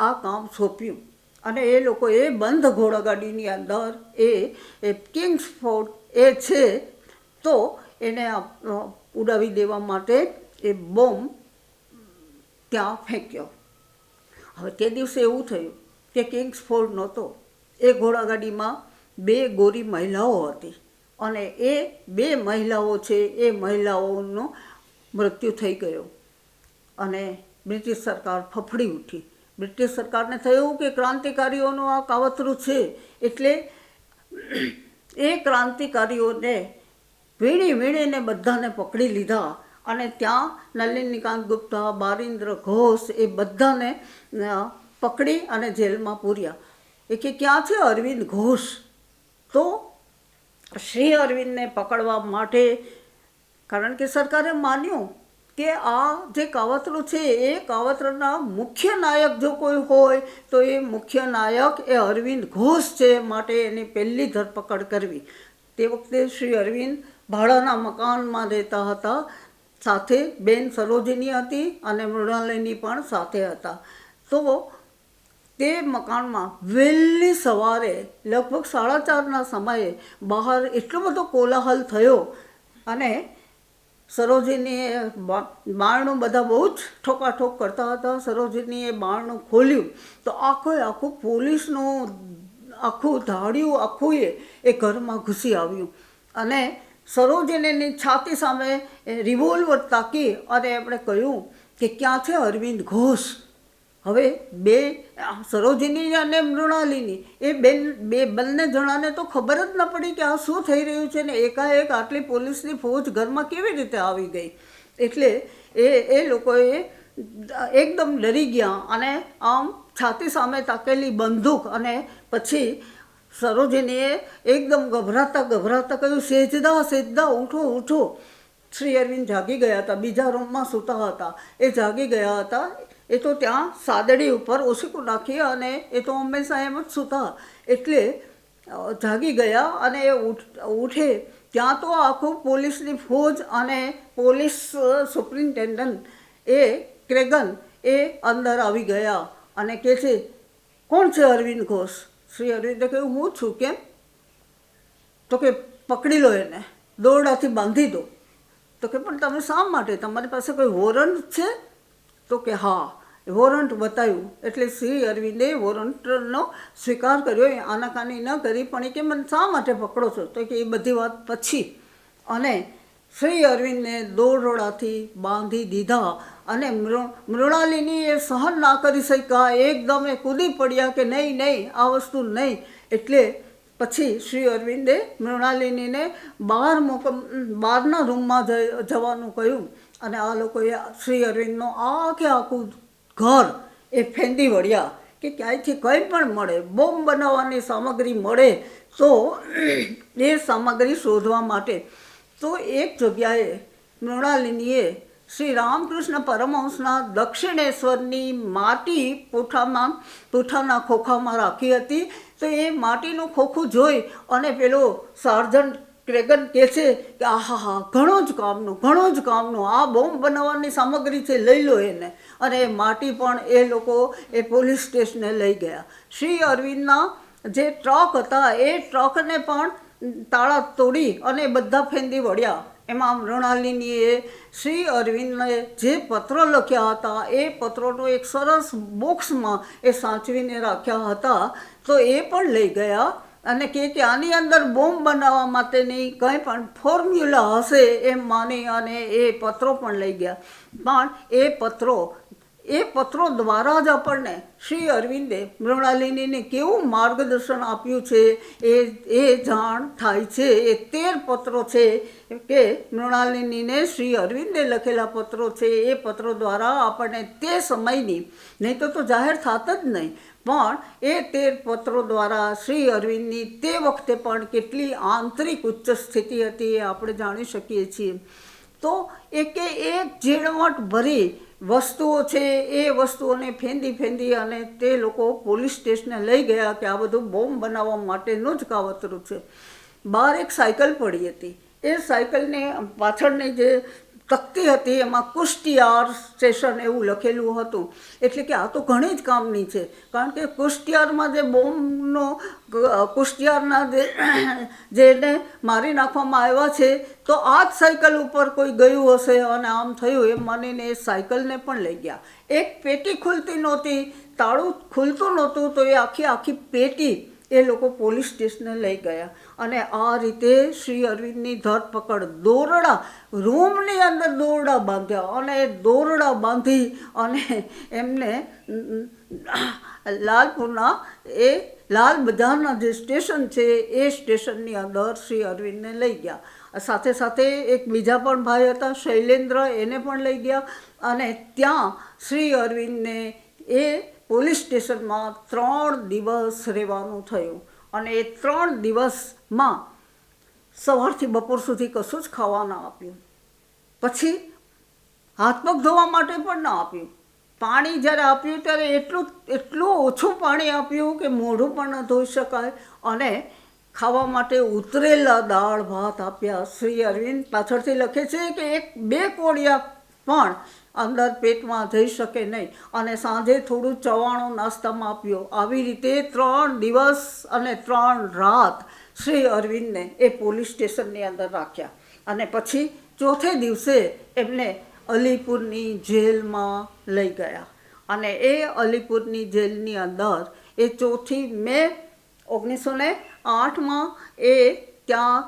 આ કામ સોંપ્યું. અને એ લોકોએ બંધ ઘોડાગાડીની અંદર એ કિંગ્સફોર્ડ એ છે તો એને ઉડાવી દેવા માટે એ બોમ્બ ત્યાં ફેંક્યો. હવે તે દિવસે એવું થયું કે કિંગ્સફોર્ડ નહોતો, એ ઘોડાગાડીમાં 2 ગોરી મહિલાઓ હતી અને એ 2 મહિલાઓ છે એ મહિલાઓનો મૃત્યુ થઈ ગયો અને બ્રિટિશ સરકાર ફફડી ઉઠી. બ્રિટિશ સરકારને થયું કે ક્રાંતિકારીઓનું આ કાવતરું છે, એટલે એ ક્રાંતિકારીઓને વીણીને બધાને પકડી લીધા અને ત્યાં નલિનીકાંત ગુપ્તા, બારિન્દ્ર ઘોષ એ બધાને પકડી અને જેલમાં પૂર્યા. એ કે ક્યાં છે અરવિંદ ઘોષ? તો શ્રી અરવિંદને પકડવા માટે, કારણ કે સરકારે માન્યું કે આ જે કાવતરું છે એ કાવતરના મુખ્ય નાયક જો કોઈ હોય તો એ મુખ્ય નાયક એ અરવિંદ ઘોષ છે, માટે એની પહેલી ધરપકડ કરવી. તે વખતે શ્રી અરવિંદ ભાડાના મકાનમાં રહેતા હતા, સાથે બેન સરોજિની હતી અને મૃણાલિની પણ સાથે હતા. તો તે મકાનમાં વહેલી સવારે લગભગ 4:30ના સમયે બહાર એટલો બધો કોલાહલ થયો અને સરોજિનીએ બારણું બધા બહુ જ ઠોકાઠોક કરતા હતા. સરોજિનીએ બારણું ખોલ્યું તો આખું પોલીસનું આખું ધાડ્યું આખું એ ઘરમાં ઘૂસી આવ્યું અને સરોજિનીની છાતી સામે રિવોલ્વર તાકી અને એમણે કહ્યું કે ક્યાં છે અરવિંદ ઘોષ? હવે સરોજિની અને મૃણાલિની એ બંને જણાને તો ખબર જ ન પડી કે આ શું થઈ રહ્યું છે ને એકાએક આટલી પોલીસની ફોજ ઘરમાં કેવી રીતે આવી ગઈ. એટલે એ લોકોએ એકદમ ડરી ગયા અને આમ છાતી સામે તાકેલી બંદૂક, અને પછી સરોજિનીએ એકદમ ગભરાતા કહ્યું, સેજદા ઉઠો. શ્રી અરવિંદ જાગી ગયા હતા, બીજા રૂમમાં સૂતા હતા. એ જાગી ગયા હતા. એ તો ત્યાં સાદડી ઉપર ઓશીકું નાખી અને એ તો હંમેશા એમ જ સૂતા, એટલે જાગી ગયા અને એ ઉઠે ત્યાં તો આખું પોલીસની ફોજ અને પોલીસ સુપ્રિન્ટેન્ડન્ટ એ ક્રેગન એ અંદર આવી ગયા અને કહે છે, કોણ છે અરવિંદ ઘોષ? શ્રી અરવિંદે કહ્યું, હું છું. કેમ? તો કે પકડી લો એને, દોરડાથી બાંધી દો. તો કે પણ તમે શા માટે? તમારી પાસે કોઈ વોરંટ છે? તો કે હા, વોરંટ બતાવ્યું. એટલે શ્રી અરવિંદે વોરંટનો સ્વીકાર કર્યો, આનાકાની ન કરી, પણ એ કે મને શા માટે પકડો છો? તો કે એ બધી વાત પછી. અને શ્રી અરવિંદને દોરડાથી બાંધી દીધા અને મૃણાલિની એ સહન ના કરી શક્યા, એકદમ એ કૂદી પડ્યા કે નહીં, આ વસ્તુ નહીં. એટલે પછી શ્રી અરવિંદે મૃણાલિનીને બહારના રૂમમાં જવાનું કહ્યું અને આ લોકોએ શ્રી અરવિંદનો આખું ઘર એ ફેંદી વળ્યા કે ક્યાંયથી કંઈ પણ મળે, બોમ્બ બનાવવાની સામગ્રી મળે તો એ સામગ્રી શોધવા માટે. તો એક જગ્યાએ મૃણાલિનીએ શ્રી રામકૃષ્ણ પરમહંસના દક્ષિણેશ્વરની માટી પૂઠાના ખોખામાં રાખી હતી. તો એ માટીનું ખોખું જોઈ અને પેલો સાર્જન્ટ ક્રેગન કહે છે કે આહા, ઘણું જ કામનું, આ બોમ્બ બનાવવાની સામગ્રી છે, લઈ લો એને. અને એ માટી પણ એ લોકો એ પોલીસ સ્ટેશને લઈ ગયા. શ્રી અરવિંદના જે ટ્રક હતા એ ટ્રકને પણ તાળા તોડી અને બધા ફેંદી વળ્યા. એમાં મૃણાલિનીએ શ્રી અરવિંદને જે પત્રો લખ્યા હતા એ પત્રોનો એક સરસ બોક્સમાં એ સાચવીને રાખ્યા હતા. તો એ પણ લઈ ગયા અને કે આની અંદર બોમ્બ બનાવવા માટેની કંઈ પણ ફોર્મ્યુલા હશે એમ માની અને એ પત્રો પણ લઈ ગયા. પણ એ પત્રો દ્વારા જ આપણને શ્રી અરવિંદે મૃણાલિનીને કેવું માર્ગદર્શન આપ્યું છે એ જાણ થાય છે. એ 13 પત્રો છે કે મૃણાલિનીને શ્રી અરવિંદે લખેલા પત્રો છે. એ પત્રો દ્વારા આપણને તે સમયની, નહીં તો જાહેર થાત જ નહીં, પણ એ 13 પત્રો દ્વારા શ્રી અરવિંદની તે વખતે પણ કેટલી આંતરિક ઉચ્ચ સ્થિતિ હતી એ આપણે જાણી શકીએ છીએ. તો એક ઝીણવટ ભરી વસ્તુઓ છે એ વસ્તુઓને ફેંદી અને તે લોકો પોલીસ સ્ટેશને લઈ ગયા કે આ બધું બોમ્બ બનાવવા માટેનું જ કાવતરું છે. બહાર એક સાયકલ પડી હતી. એ સાયકલને પાછળની જે તકતી હતી એમાં કુષ્ટિયાર સ્ટેશન એવું લખેલું હતું. એટલે કે આ તો ઘણી જ કામની છે, કારણ કે કુષ્ટિયારમાં જે બોમ્બનો કુષ્ટિયારના જેને મારી નાખવામાં આવ્યા છે, તો આ જ સાયકલ ઉપર કોઈ ગયું હશે અને આમ થયું એમ માનીને એ સાયકલને પણ લઈ ગયા. એક પેટી ખુલતી નહોતી, તાળું ખુલતું નહોતું, તો એ આખી પેટી એ લોકો પોલીસ સ્ટેશને લઈ ગયા. અને આ રીતે શ્રી અરવિંદની ધરપકડ દોરડા રૂમની અંદર દોરડા બાંધ્યા અને દોરડા બાંધી અને એમને લાલપુરના એ લાલ બજારના જે સ્ટેશન છે એ સ્ટેશનની અંદર શ્રી અરવિંદને લઈ ગયા. સાથે સાથે એક બીજા પણ ભાઈ હતા શૈલેન્દ્ર, એને પણ લઈ ગયા. અને ત્યાં શ્રી અરવિંદને એ પોલીસ સ્ટેશનમાં 3 દિવસ રહેવાનું થયું. અને એ 3 દિવસમાં સવારથી બપોર સુધી કશું જ ખાવા ના આપ્યું. પછી હાથ પગ ધોવા માટે પણ ના આપ્યું. પાણી જ્યારે આપ્યું ત્યારે એટલું ઓછું પાણી આપ્યું કે મોઢું પણ ન ધોઈ શકાય. અને ખાવા માટે ઉતરેલા દાળ ભાત આપ્યા. શ્રી અરવિંદ પાછળથી લખે છે કે 1-2 કોળિયા પણ અંદર પેટમાં જઈ શકે નહીં. અને સાંજે થોડું ચવાણું નાસ્તામાં આપ્યો. આવી રીતે 3 દિવસ અને 3 રાત શ્રી અરવિંદને એ પોલીસ સ્ટેશનની અંદર રાખ્યા. અને પછી ચોથે દિવસે એમને અલીપુરની જેલમાં લઈ ગયા. અને એ અલીપુરની જેલની અંદર એ 4 મે 1908માં એ ત્યાં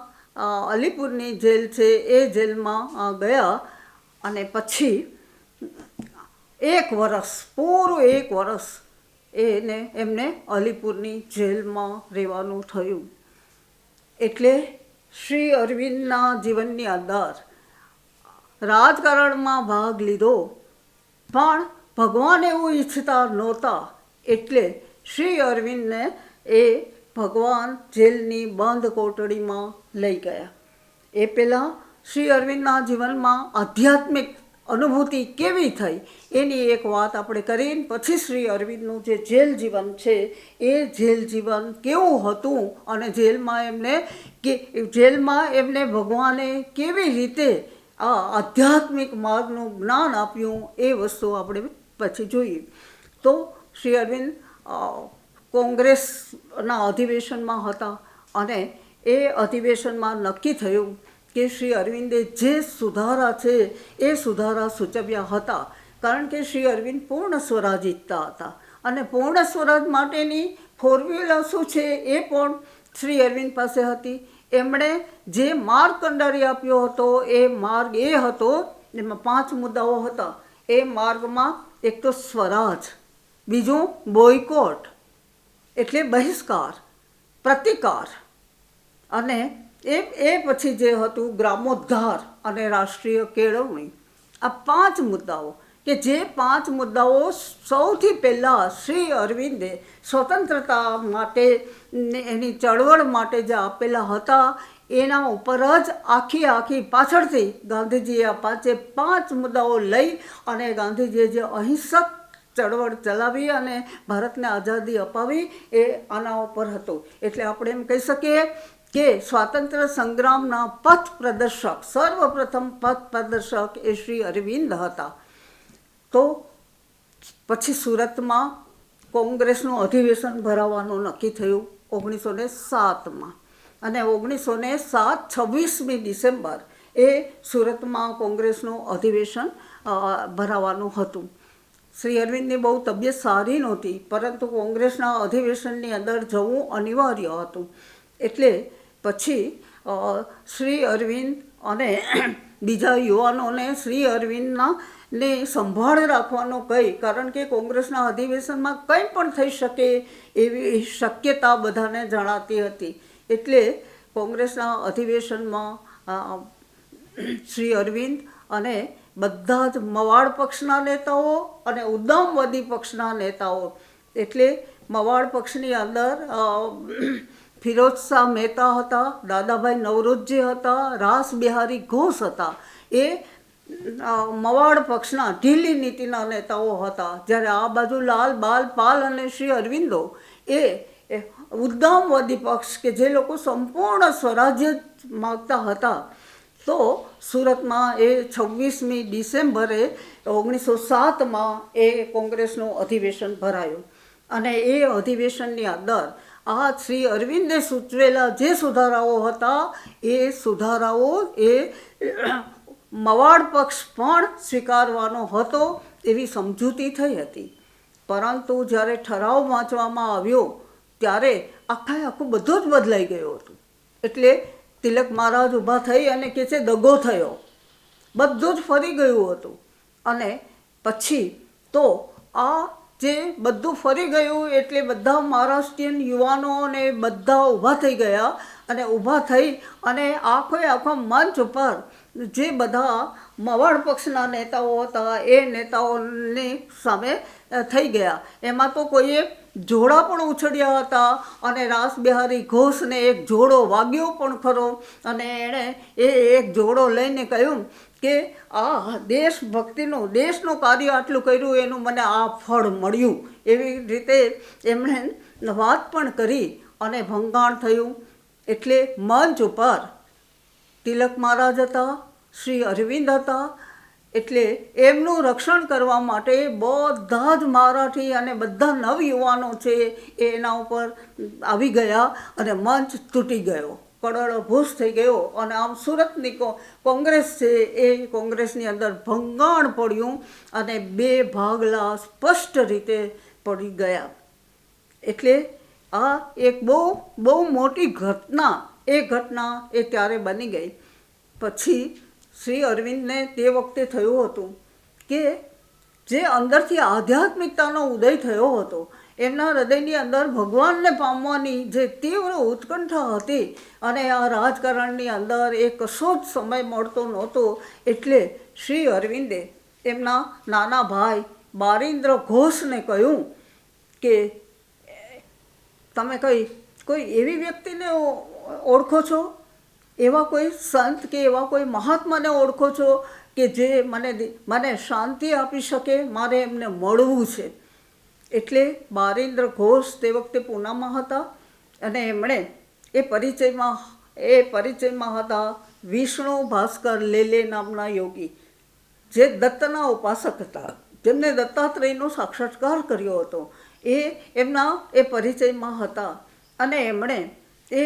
અલીપુરની જેલ છે એ જેલમાં ગયા. અને પછી 1 વર્ષ પૂરું 1 વર્ષ એમને અલીપુરની જેલમાં રહેવાનું થયું. એટલે શ્રી અરવિંદના જીવનની અંદર રાજકારણમાં ભાગ લીધો, પણ ભગવાન એવું ઈચ્છતા નહોતા. એટલે શ્રી અરવિંદને એ ભગવાન જેલની બંધ કોટડીમાં લઈ ગયા. એ પહેલાં શ્રી અરવિંદના જીવનમાં આધ્યાત્મિક અનુભૂતિ કેવી થઈ એની એક વાત આપણે કરીને પછી શ્રી અરવિંદનું જે જેલ જીવન છે એ જેલ જીવન કેવું હતું અને જેલમાં એમને ભગવાને કેવી રીતે આ આધ્યાત્મિક માર્ગનું જ્ઞાન આપ્યું એ વસ્તુ આપણે પછી જોઈએ. તો શ્રી અરવિંદ કોંગ્રેસના અધિવેશનમાં હતા અને એ અધિવેશનમાં નક્કી થયું કે શ્રી અરવિંદે જે સુધારા છે એ સુધારા સૂચવ્યા હતા. કારણ કે શ્રી અરવિંદ પૂર્ણ સ્વરાજ ઈચ્છતા હતા અને પૂર્ણ સ્વરાજ માટેની ફોર્મ્યુલા શું છે એ પણ શ્રી અરવિંદ પાસે હતી. એમણે જે માર્ગ કંડારી આપ્યો હતો એ માર્ગ એ હતો, એમાં 5 મુદ્દાઓ હતા. એ માર્ગમાં એક તો સ્વરાજ, બીજું બોયકોટ એટલે બહિષ્કાર, પ્રતિકાર, અને એ પછી જે હતું ગ્રામોદ્ધાર અને રાષ્ટ્રીય કેળવણી. આ 5 મુદ્દાઓ કે જે 5 મુદ્દાઓ સૌથી પહેલાં શ્રી અરવિંદે સ્વતંત્રતા માટે એની ચળવળ માટે જે આપેલા હતા એના ઉપર જ આખી પાછળથી ગાંધીજીએ આ 5 મુદ્દાઓ લઈ અને ગાંધીજીએ જે અહિંસક ચળવળ ચલાવી અને ભારતને આઝાદી અપાવી એ આના ઉપર હતું. એટલે આપણે એમ કહી શકીએ કે સ્વાતંત્ર્ય સંગ્રામના પથ પ્રદર્શક, સર્વપ્રથમ પથ પ્રદર્શક એ શ્રી અરવિંદ હતા. તો પછી સુરતમાં કોંગ્રેસનું અધિવેશન ભરાવાનું નક્કી થયું 1907માં. અને 1907 26મી ડિસેમ્બર એ સુરતમાં કોંગ્રેસનું અધિવેશન ભરાવાનું હતું. શ્રી અરવિંદની બહુ તબિયત સારી નહોતી, પરંતુ કોંગ્રેસના અધિવેશનની અંદર જવું અનિવાર્ય હતું. એટલે પછી શ્રી અરવિંદ અને બીજા યુવાનોને શ્રી અરવિંદના સંભાળ રાખવાનો કહી, કારણ કે કોંગ્રેસના અધિવેશનમાં કંઈ પણ થઈ શકે એવી શક્યતા બધાને જણાતી હતી. એટલે કોંગ્રેસના અધિવેશનમાં શ્રી અરવિંદ અને બધા જ મવાડ પક્ષના નેતાઓ અને ઉદ્દામવાદી પક્ષના નેતાઓ, એટલે મવાડ પક્ષની અંદર ફિરોજ શાહ મહેતા હતા, દાદાભાઈ નવરોજી હતા, રાસ બિહારી ઘોષ હતા. એ મવાડ પક્ષના ઢીલી નીતિના નેતાઓ હતા. જ્યારે આ બાજુ લાલ બાલ પાલ અને શ્રી અરવિંદો એ ઉદ્દામવાદી પક્ષ કે જે લોકો સંપૂર્ણ સ્વરાજ્ય માગતા હતા. તો સુરતમાં એ 26મી ડિસેમ્બરે 1907માં એ કોંગ્રેસનું અધિવેશન ભરાયું અને એ અધિવેશનની અંદર આ શ્રી અરવિંદે સૂચવેલા જે સુધારાઓ હતા એ સુધારાઓ એ મવાડ પક્ષ પણ સ્વીકારવાનો હતો એવી સમજૂતી થઈ હતી. પરંતુ જ્યારે ઠરાવ વાંચવામાં આવ્યો ત્યારે આખું બધું જ બદલાઈ ગયું હતું. એટલે તિલક મહારાજ ઊભા થઈ અને કહે છે દગો થયો, બધું જ ફરી ગયું હતું. અને પછી તો આ જે બધું ફરી ગયું એટલે બધા મહારાષ્ટ્રીયન યુવાનો અને બધા ઊભા થઈ ગયા અને ઊભા થઈ અને આખો મંચ ઉપર જે બધા મવાડ પક્ષના નેતાઓ હતા એ નેતાઓની સામે થઈ ગયા. એમાં તો કોઈએ જોડા પણ ઉછળ્યા હતા અને રાસબિહારી ઘોષને એક જોડો વાગ્યો પણ ખરો અને એણે એ એક જોડો લઈને કહ્યું કે આ દેશનું કાર્ય આટલું કર્યું એનું મને આ ફળ મળ્યું. એવી રીતે એમણે વાત પણ કરી અને ભંગાણ થયું. એટલે મંચ ઉપર તિલક મહારાજ હતા, શ્રી અરવિંદ હતા. એટલે એમનું રક્ષણ કરવા માટે બધા જ મરાઠી અને બધા નવયુવાનો છે એના ઉપર આવી ગયા અને મંચ તૂટી ગયો, કડળભૂસ થઈ ગયો. અને આમ સુરતની કોંગ્રેસ છે એ કોંગ્રેસની અંદર ભંગાણ પડ્યું અને બે ભાગલા સ્પષ્ટ રીતે પડી ગયા. એટલે આ એક બહુ મોટી ઘટના એ ત્યારે બની ગઈ. પછી શ્રી અરવિંદને તે વખતે થયું હતું કે જે અંદરથી આધ્યાત્મિકતાનો ઉદય થયો હતો, એમના હૃદયની અંદર ભગવાનને પામવાની જે તીવ્ર ઉત્કંઠા હતી અને આ રાજકારણની અંદર એ કશો જ સમય મળતો નહોતો. એટલે શ્રી અરવિંદે એમના નાના ભાઈ બારીન્દ્ર ઘોષને કહ્યું કે તમે કોઈ એવી વ્યક્તિને ઓળખો છો, એવા કોઈ સંત કે એવા કોઈ મહાત્માને ઓળખો છો કે જે મને શાંતિ આપી શકે, મારે એમને મળવું છે. એટલે બારીન્દ્ર ઘોષ તે વખતે પૂનામાં હતા અને એમણે એ પરિચયમાં હતા વિષ્ણુ ભાસ્કર લેલે નામના યોગી, જે દત્તના ઉપાસક હતા, જેમને દત્તાત્રેયનો સાક્ષાત્કાર કર્યો હતો. એમના એ પરિચયમાં હતા અને એમણે એ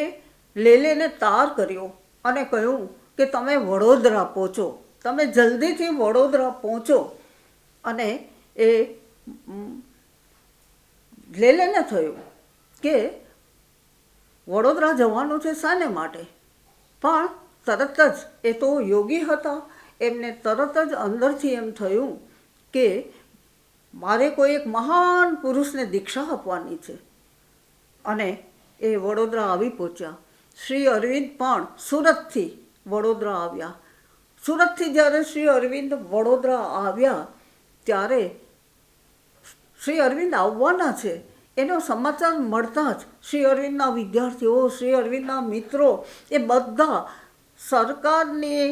લેલેને તાર કર્યો અને કહ્યું કે તમે વડોદરા પહોંચો, તમે જલ્દીથી વડોદરા પહોંચો. અને એ લેલેને થયું કે વડોદરા જવાનું છે શાને માટે? પણ તરત જ એ તો યોગી હતા, એમને તરત જ અંદરથી એમ થયું કે મારે કોઈ એક મહાન પુરુષને દીક્ષા આપવાની છે. અને એ વડોદરા આવી પહોંચ્યા. શ્રી અરવિંદ પણ સુરતથી વડોદરા આવ્યા. સુરતથી જ્યારે શ્રી અરવિંદ વડોદરા આવ્યા ત્યારે શ્રી અરવિંદ આવવાના છે એનો સમાચાર મળતા જ શ્રી અરવિંદના વિદ્યાર્થીઓ, શ્રી અરવિંદના મિત્રો એ બધા સરકારની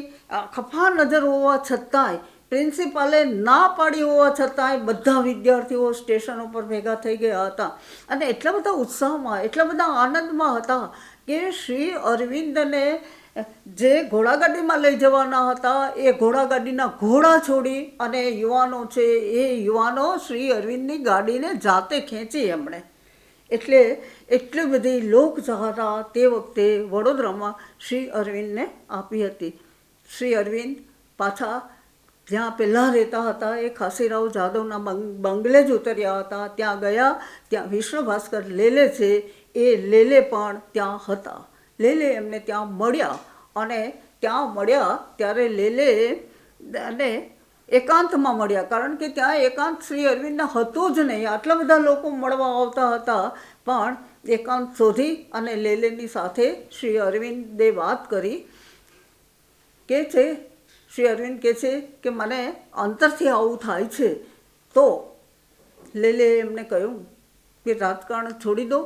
ખફા નજર હોવા છતાંય, પ્રિન્સિપાલે ના પાડી હોવા છતાંય બધા વિદ્યાર્થીઓ સ્ટેશન ઉપર ભેગા થઈ ગયા હતા અને એટલા બધા ઉત્સાહમાં, એટલા બધા આનંદમાં હતા કે શ્રી અરવિંદને જે ઘોડાગાડીમાં લઈ જવાના હતા એ ઘોડાગાડીના ઘોડા છોડી અને યુવાનો છે એ યુવાનો શ્રી અરવિંદની ગાડીને જાતે ખેંચી એમણે. એટલે એટલી બધી લોકચાહના તે વખતે વડોદરામાં શ્રી અરવિંદને આપી હતી. શ્રી અરવિંદ પાછા જ્યાં પહેલાં રહેતા હતા એ ખાસીરાવ જાદવના બંગલે જ ઉતર્યા હતા. ત્યાં ગયા, ત્યાં વિષ્ણુ ભાસ્કર લેલે છે એ લેલે પણ ત્યાં હતા. લેલે એમને ત્યાં મળ્યા અને ત્યાં મળ્યા ત્યારે લેલે અને એકાંતમાં મળ્યા, કારણ કે ત્યાં એકાંત શ્રી અરવિંદને હતું જ નહીં. આટલા બધા લોકો મળવા આવતા હતા પણ એકાંત શોધી અને લેલેની સાથે શ્રી અરવિંદે વાત કરી. કે છે શ્રી અરવિંદ કહે છે કે મને અંતરથી આવું થાય છે. તો લેલે એમને કહ્યું કે રાજકારણ છોડી દો,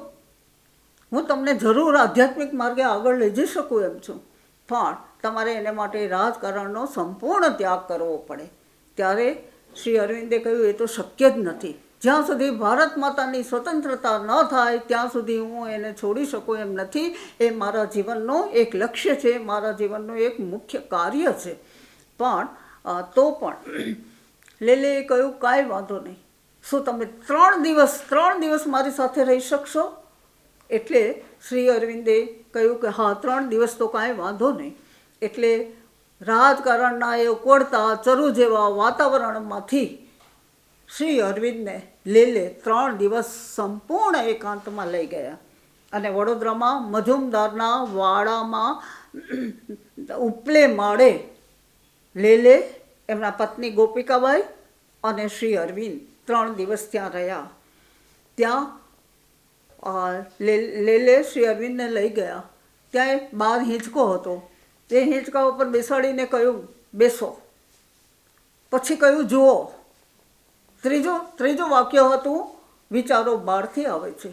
હું તમને જરૂર આધ્યાત્મિક માર્ગે આગળ લઈ જઈ શકું એમ છું, પણ તમારે એને માટે રાજકારણનો સંપૂર્ણ ત્યાગ કરવો પડે. ત્યારે શ્રી અરવિંદે કહ્યું એ તો શક્ય જ નથી, જ્યાં સુધી ભારત માતાની સ્વતંત્રતા ન થાય ત્યાં સુધી હું એને છોડી શકું એમ નથી. એ મારા જીવનનો એક લક્ષ્ય છે, મારા જીવનનું એક મુખ્ય કાર્ય છે. પણ તો પણ લેલેએ કહ્યું કાંઈ વાંધો નહીં, શું તમે 3 દિવસ મારી સાથે રહી શકશો? એટલે શ્રી અરવિંદે કહ્યું કે હા, 3 દિવસ તો કાંઈ વાંધો નહીં. એટલે રાજકારણના એ ઉકળતા ચરુ જેવા વાતાવરણમાંથી શ્રી અરવિંદને લેલે 3 દિવસ સંપૂર્ણ એકાંતમાં લઈ ગયા અને વડોદરામાં મજુમદારના વાડામાં ઉપલે માળે લેલે, એમના પત્ની ગોપિકાબાઈ અને શ્રી અરવિંદ 3 દિવસ ત્યાં રહ્યા. ત્યાં લેલે શ્રી અરવિંદને લઈ ગયા. ત્યાં એક બાર હિંચકો હતો. તે હિંચકા ઉપર બેસાડીને કહ્યું બેસો. પછી કહ્યું જુઓ. ત્રીજું વાક્ય હતું વિચારો બહારથી આવે છે.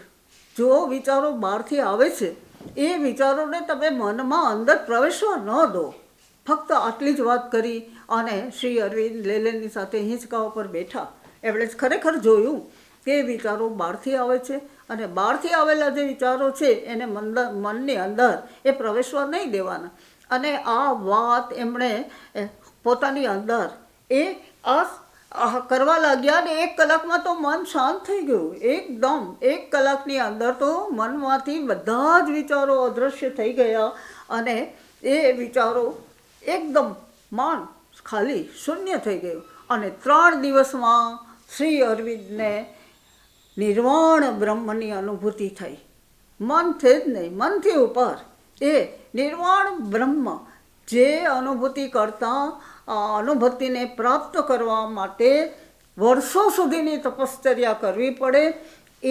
જુઓ, વિચારો બહારથી આવે છે, એ વિચારોને તમે મનમાં અંદર પ્રવેશવા ન દો. ફક્ત આટલી જ વાત કરી અને શ્રી અરવિંદ લેલેની સાથે હિંચકા ઉપર બેઠા. એમણે ખરેખર જોયું કે વિચારો બહારથી આવે છે અને બહારથી આવેલા જે વિચારો છે એને મનની અંદર એ પ્રવેશવા નહીં દેવાના. અને આ વાત એમણે પોતાની અંદર એ કરવા લાગ્યા ને 1 કલાકમાં તો મન શાંત થઈ ગયું. એકદમ 1 કલાકની અંદર તો મનમાંથી બધા જ વિચારો અદૃશ્ય થઈ ગયા અને એ વિચારો એકદમ મન ખાલી શૂન્ય થઈ ગયું. અને 3 દિવસમાં શ્રી અરવિંદને નિર્વાણ બ્રહ્મની અનુભૂતિ થઈ. મનથી જ નહીં, મનથી ઉપર એ નિર્વાણ બ્રહ્મ જે અનુભૂતિ કરતાં અનુભૂતિને પ્રાપ્ત કરવા માટે વર્ષો સુધીની તપશ્ચર્યા કરવી પડે,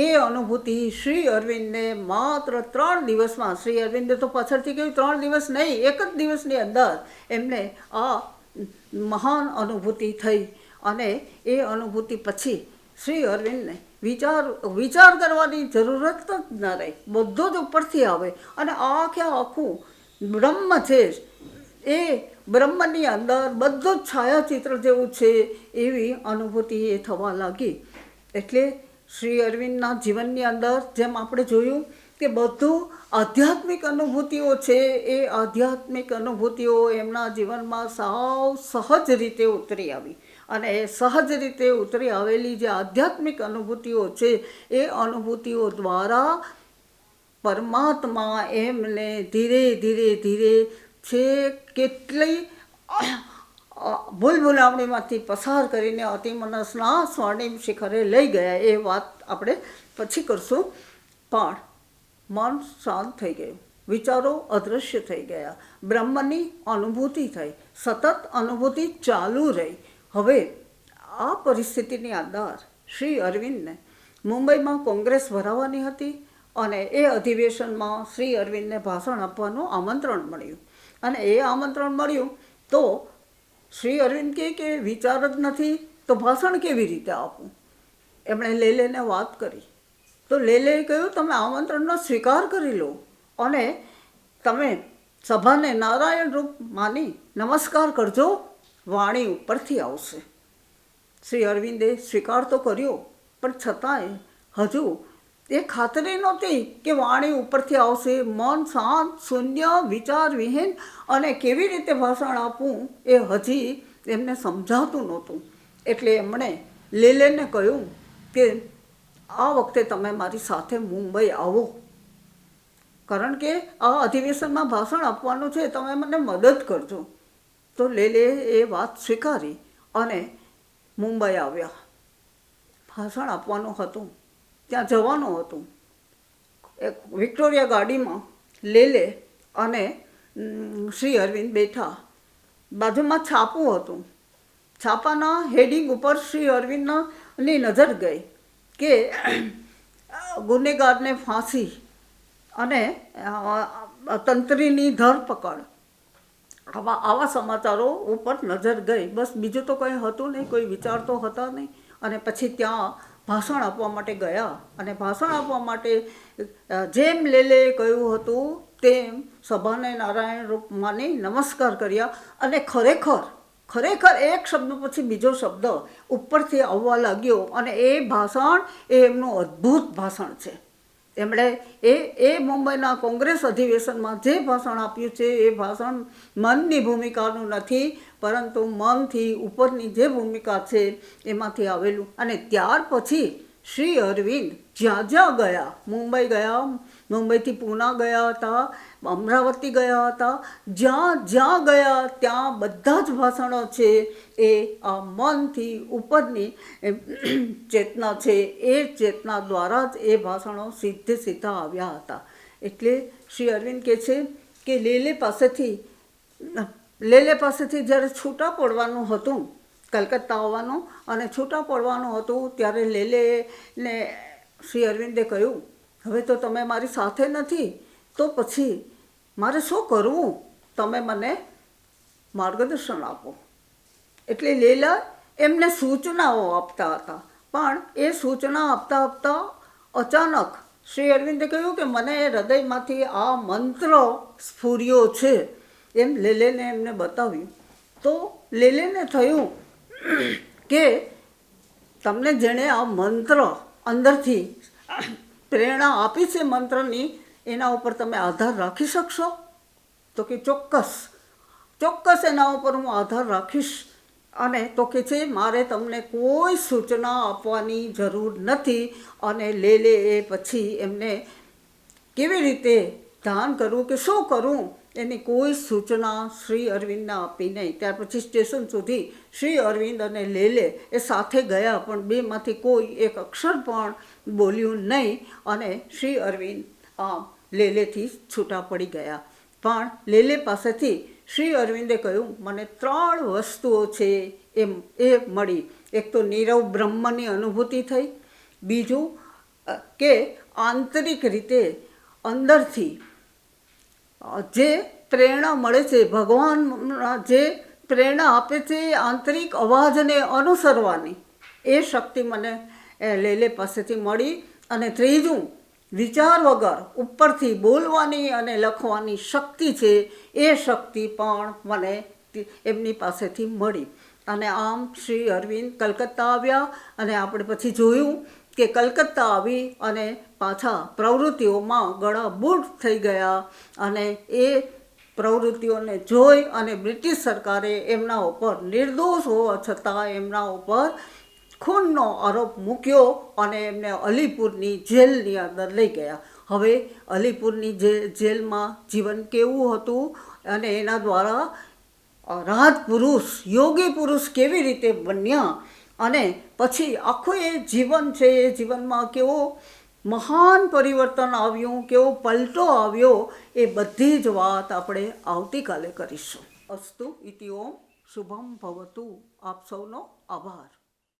એ અનુભૂતિ શ્રી અરવિંદને માત્ર 3 દિવસમાં, શ્રી અરવિંદે તો પાછળથી કહ્યું 3 દિવસ નહીં, 1 જ દિવસની અંદર એમને આ મહાન અનુભૂતિ થઈ. અને એ અનુભૂતિ પછી શ્રી અરવિંદને વિચાર કરવાની જરૂરત જ ન રહી. બધું જ ઉપરથી આવે અને આખું બ્રહ્મ છે, એ બ્રહ્મની અંદર બધું જ છાયાચિત્ર જેવું છે એવી અનુભૂતિ એ થવા લાગી. એટલે શ્રી અરવિંદના જીવનની અંદર જેમ આપણે જોયું કે બધું આધ્યાત્મિક અનુભૂતિઓ છે, એ આધ્યાત્મિક અનુભૂતિઓ એમના જીવનમાં સાવ સહજ રીતે ઉતરી આવી. અને એ સહજ રીતે ઉતરી આવેલી જે આધ્યાત્મિક અનુભૂતિઓ છે એ અનુભૂતિઓ દ્વારા પરમાત્મા એમને ધીરે ધીરે છે કેટલી ભૂલભુલામણીમાંથી પસાર કરીને અતિમનસના સ્વર્ણિમ શિખરે લઈ ગયા. એ વાત આપણે પછી કરશું. પણ મન શાંત થઈ ગયું, વિચારો અદૃશ્ય થઈ ગયા, બ્રહ્મની અનુભૂતિ થઈ, સતત અનુભૂતિ ચાલુ રહી. હવે આ પરિસ્થિતિની અંદર શ્રી અરવિંદને મુંબઈમાં કોંગ્રેસ ભરાવાની હતી અને એ અધિવેશનમાં શ્રી અરવિંદને ભાષણ આપવાનું આમંત્રણ મળ્યું. અને એ આમંત્રણ મળ્યું તો શ્રી અરવિંદ કહે કે વિચાર જ નથી તો ભાષણ કેવી રીતે આપું? એમણે લેલેને વાત કરી તો લેલેએ કહ્યું તમે આમંત્રણનો સ્વીકાર કરી લો અને તમે સભાને નારાયણ રૂપ માની નમસ્કાર કરજો, વાણી ઉપરથી આવશે. શ્રી અરવિંદે સ્વીકાર તો કર્યો પણ છતાંય હજુ એ ખાતરી નહોતી કે વાણી ઉપરથી આવશે. મન શાંત, શૂન્ય, વિચારવિહીન અને કેવી રીતે ભાષણ આપવું એ હજી એમને સમજાતું નહોતું. એટલે એમણે લેલેને કહ્યું કે આ વખતે તમે મારી સાથે મુંબઈ આવો, કારણ કે આ અધિવેશનમાં ભાષણ આપવાનું છે, તમે મને મદદ કરજો. તો લેલે એ વાત સ્વીકારી અને મુંબઈ આવ્યા. ભાષણ આપવાનું હતું, ત્યાં જવાનું હતું. એક વિક્ટોરિયા ગાડીમાં લેલે અને શ્રી અરવિંદ બેઠા. બાજુમાં છાપું હતું. છાપાના હેડિંગ ઉપર શ્રી અરવિંદની નજર ગઈ કે ગુનેગારને ફાંસી અને તંત્રીની ધરપકડ, આવા સમાચારો ઉપર નજર ગઈ. બસ બીજું તો કંઈ હતું નહીં, કોઈ વિચાર તો હતા નહીં. અને પછી ત્યાં ભાષણ આપવા માટે ગયા અને ભાષણ આપવા માટે જેમ લેલે કહ્યું હતું તેમ સભાને નારાયણ રૂપ માની નમસ્કાર કર્યા. અને ખરેખર ખરેખર એક શબ્દ પછી બીજો શબ્દ ઉપરથી આવવા લાગ્યો અને એ ભાષણ એ એમનું અદ્ભુત ભાષણ છે. એમણે એ મુંબઈના કોંગ્રેસ અધિવેશનમાં જે ભાષણ આપ્યું છે એ ભાષણ મનની ભૂમિકાનું નથી, પરંતુ મનથી ઉપરની જે ભૂમિકા છે એમાંથી આવેલું. અને ત્યાર પછી શ્રી અરવિંદ જ્યાં જ્યાં ગયા, મુંબઈ ગયા, મુંબઈથી પૂના ગયા હતા, અમરાવતી ગયા હતા, જ્યાં જ્યાં ગયા ત્યાં બધા જ ભાષણો છે એ આ મનથી ઉપરની ચેતના છે એ ચેતના દ્વારા જ એ ભાષણો સીધા આવ્યા હતા. એટલે શ્રી અરવિંદ કહે છે કે લેલે પાસેથી જ્યારે છૂટા પડવાનું હતું, કલકત્તા આવવાનું અને છૂટા પડવાનું હતું, ત્યારે લેલેને શ્રી અરવિંદે કહ્યું, હવે તો તમે મારી સાથે નથી, તો પછી મારે શું કરવું? તમે મને માર્ગદર્શન આપો. એટલે લેલા એમને સૂચનાઓ આપતા હતા, પણ એ સૂચના આપતા આપતા અચાનક શ્રી અરવિંદે કહ્યું કે મને હૃદયમાંથી આ મંત્ર સ્ફુર્યો છે, એમ લેલેને એમને બતાવ્યું. તો લેલેને થયું કે તમને જેણે આ મંત્ર અંદરથી પ્રેરણા આપી છે મંત્રની, એના ઉપર તમે આધાર રાખી શકશો? તો કે ચોક્કસ એના ઉપર હું આધાર રાખીશ. અને તો કે છે મારે તમને કોઈ સૂચના આપવાની જરૂર નથી. અને લેલે એ પછી એમને કેવી રીતે ધ્યાન કરવું કે શું કરવું એની કોઈ સૂચના શ્રી અરવિંદને આપી નહીં. ત્યાર પછી સ્ટેશન સુધી શ્રી અરવિંદ અને લેલે એ સાથે ગયા, પણ બેમાંથી કોઈ એક અક્ષર પણ બોલ્યું નહીં. અને શ્રી અરવિંદ લેલેથી છૂટા પડી ગયા. પણ લેલે પાસેથી શ્રી અરવિંદે કહ્યું, મને 3 વસ્તુઓ છે એ મળી. એક તો નીરવ બ્રહ્મની અનુભૂતિ થઈ, બીજું કે આંતરિક રીતે અંદરથી જે પ્રેરણા મળે છે, ભગવાનના જે પ્રેરણા આપે છે એ આંતરિક અવાજને અનુસરવાની એ શક્તિ મને લેલે પાસેથી મળી. અને ત્રીજું, વિચાર વગર ઉપરથી બોલવાની અને લખવાની શક્તિ છે એ શક્તિ પણ મને એમની પાસેથી મળી. અને આમ શ્રી અરવિંદ કલકત્તા આવ્યા. અને આપણે પછી જોયું કે કલકત્તા આવી અને પાછા પ્રવૃત્તિઓમાં ગળાબૂટ થઈ ગયા. અને એ પ્રવૃત્તિઓને જોઈ અને બ્રિટિશ સરકારે એમના ઉપર નિર્દોષ હોવા છતાં એમના ઉપર ખૂનનો આરોપ મૂક્યો અને એમને અલીપુરની જેલની અંદર લઈ ગયા. હવે અલીપુરની જેલમાં જીવન કેવું હતું અને એના દ્વારા રાજપુરુષ, યોગી પુરુષ કેવી રીતે બન્યા, અને પછી આખું એ જીવન છે એ જીવનમાં કેવો મહાન પરિવર્તન આવ્યું, કેવો પલટો આવ્યો, એ બધી જ વાત આપણે આવતીકાલે કરીશું. અસ્તુ ઇતિ ઓમ શુભમ ભવતુ. આપ સૌનો આભાર.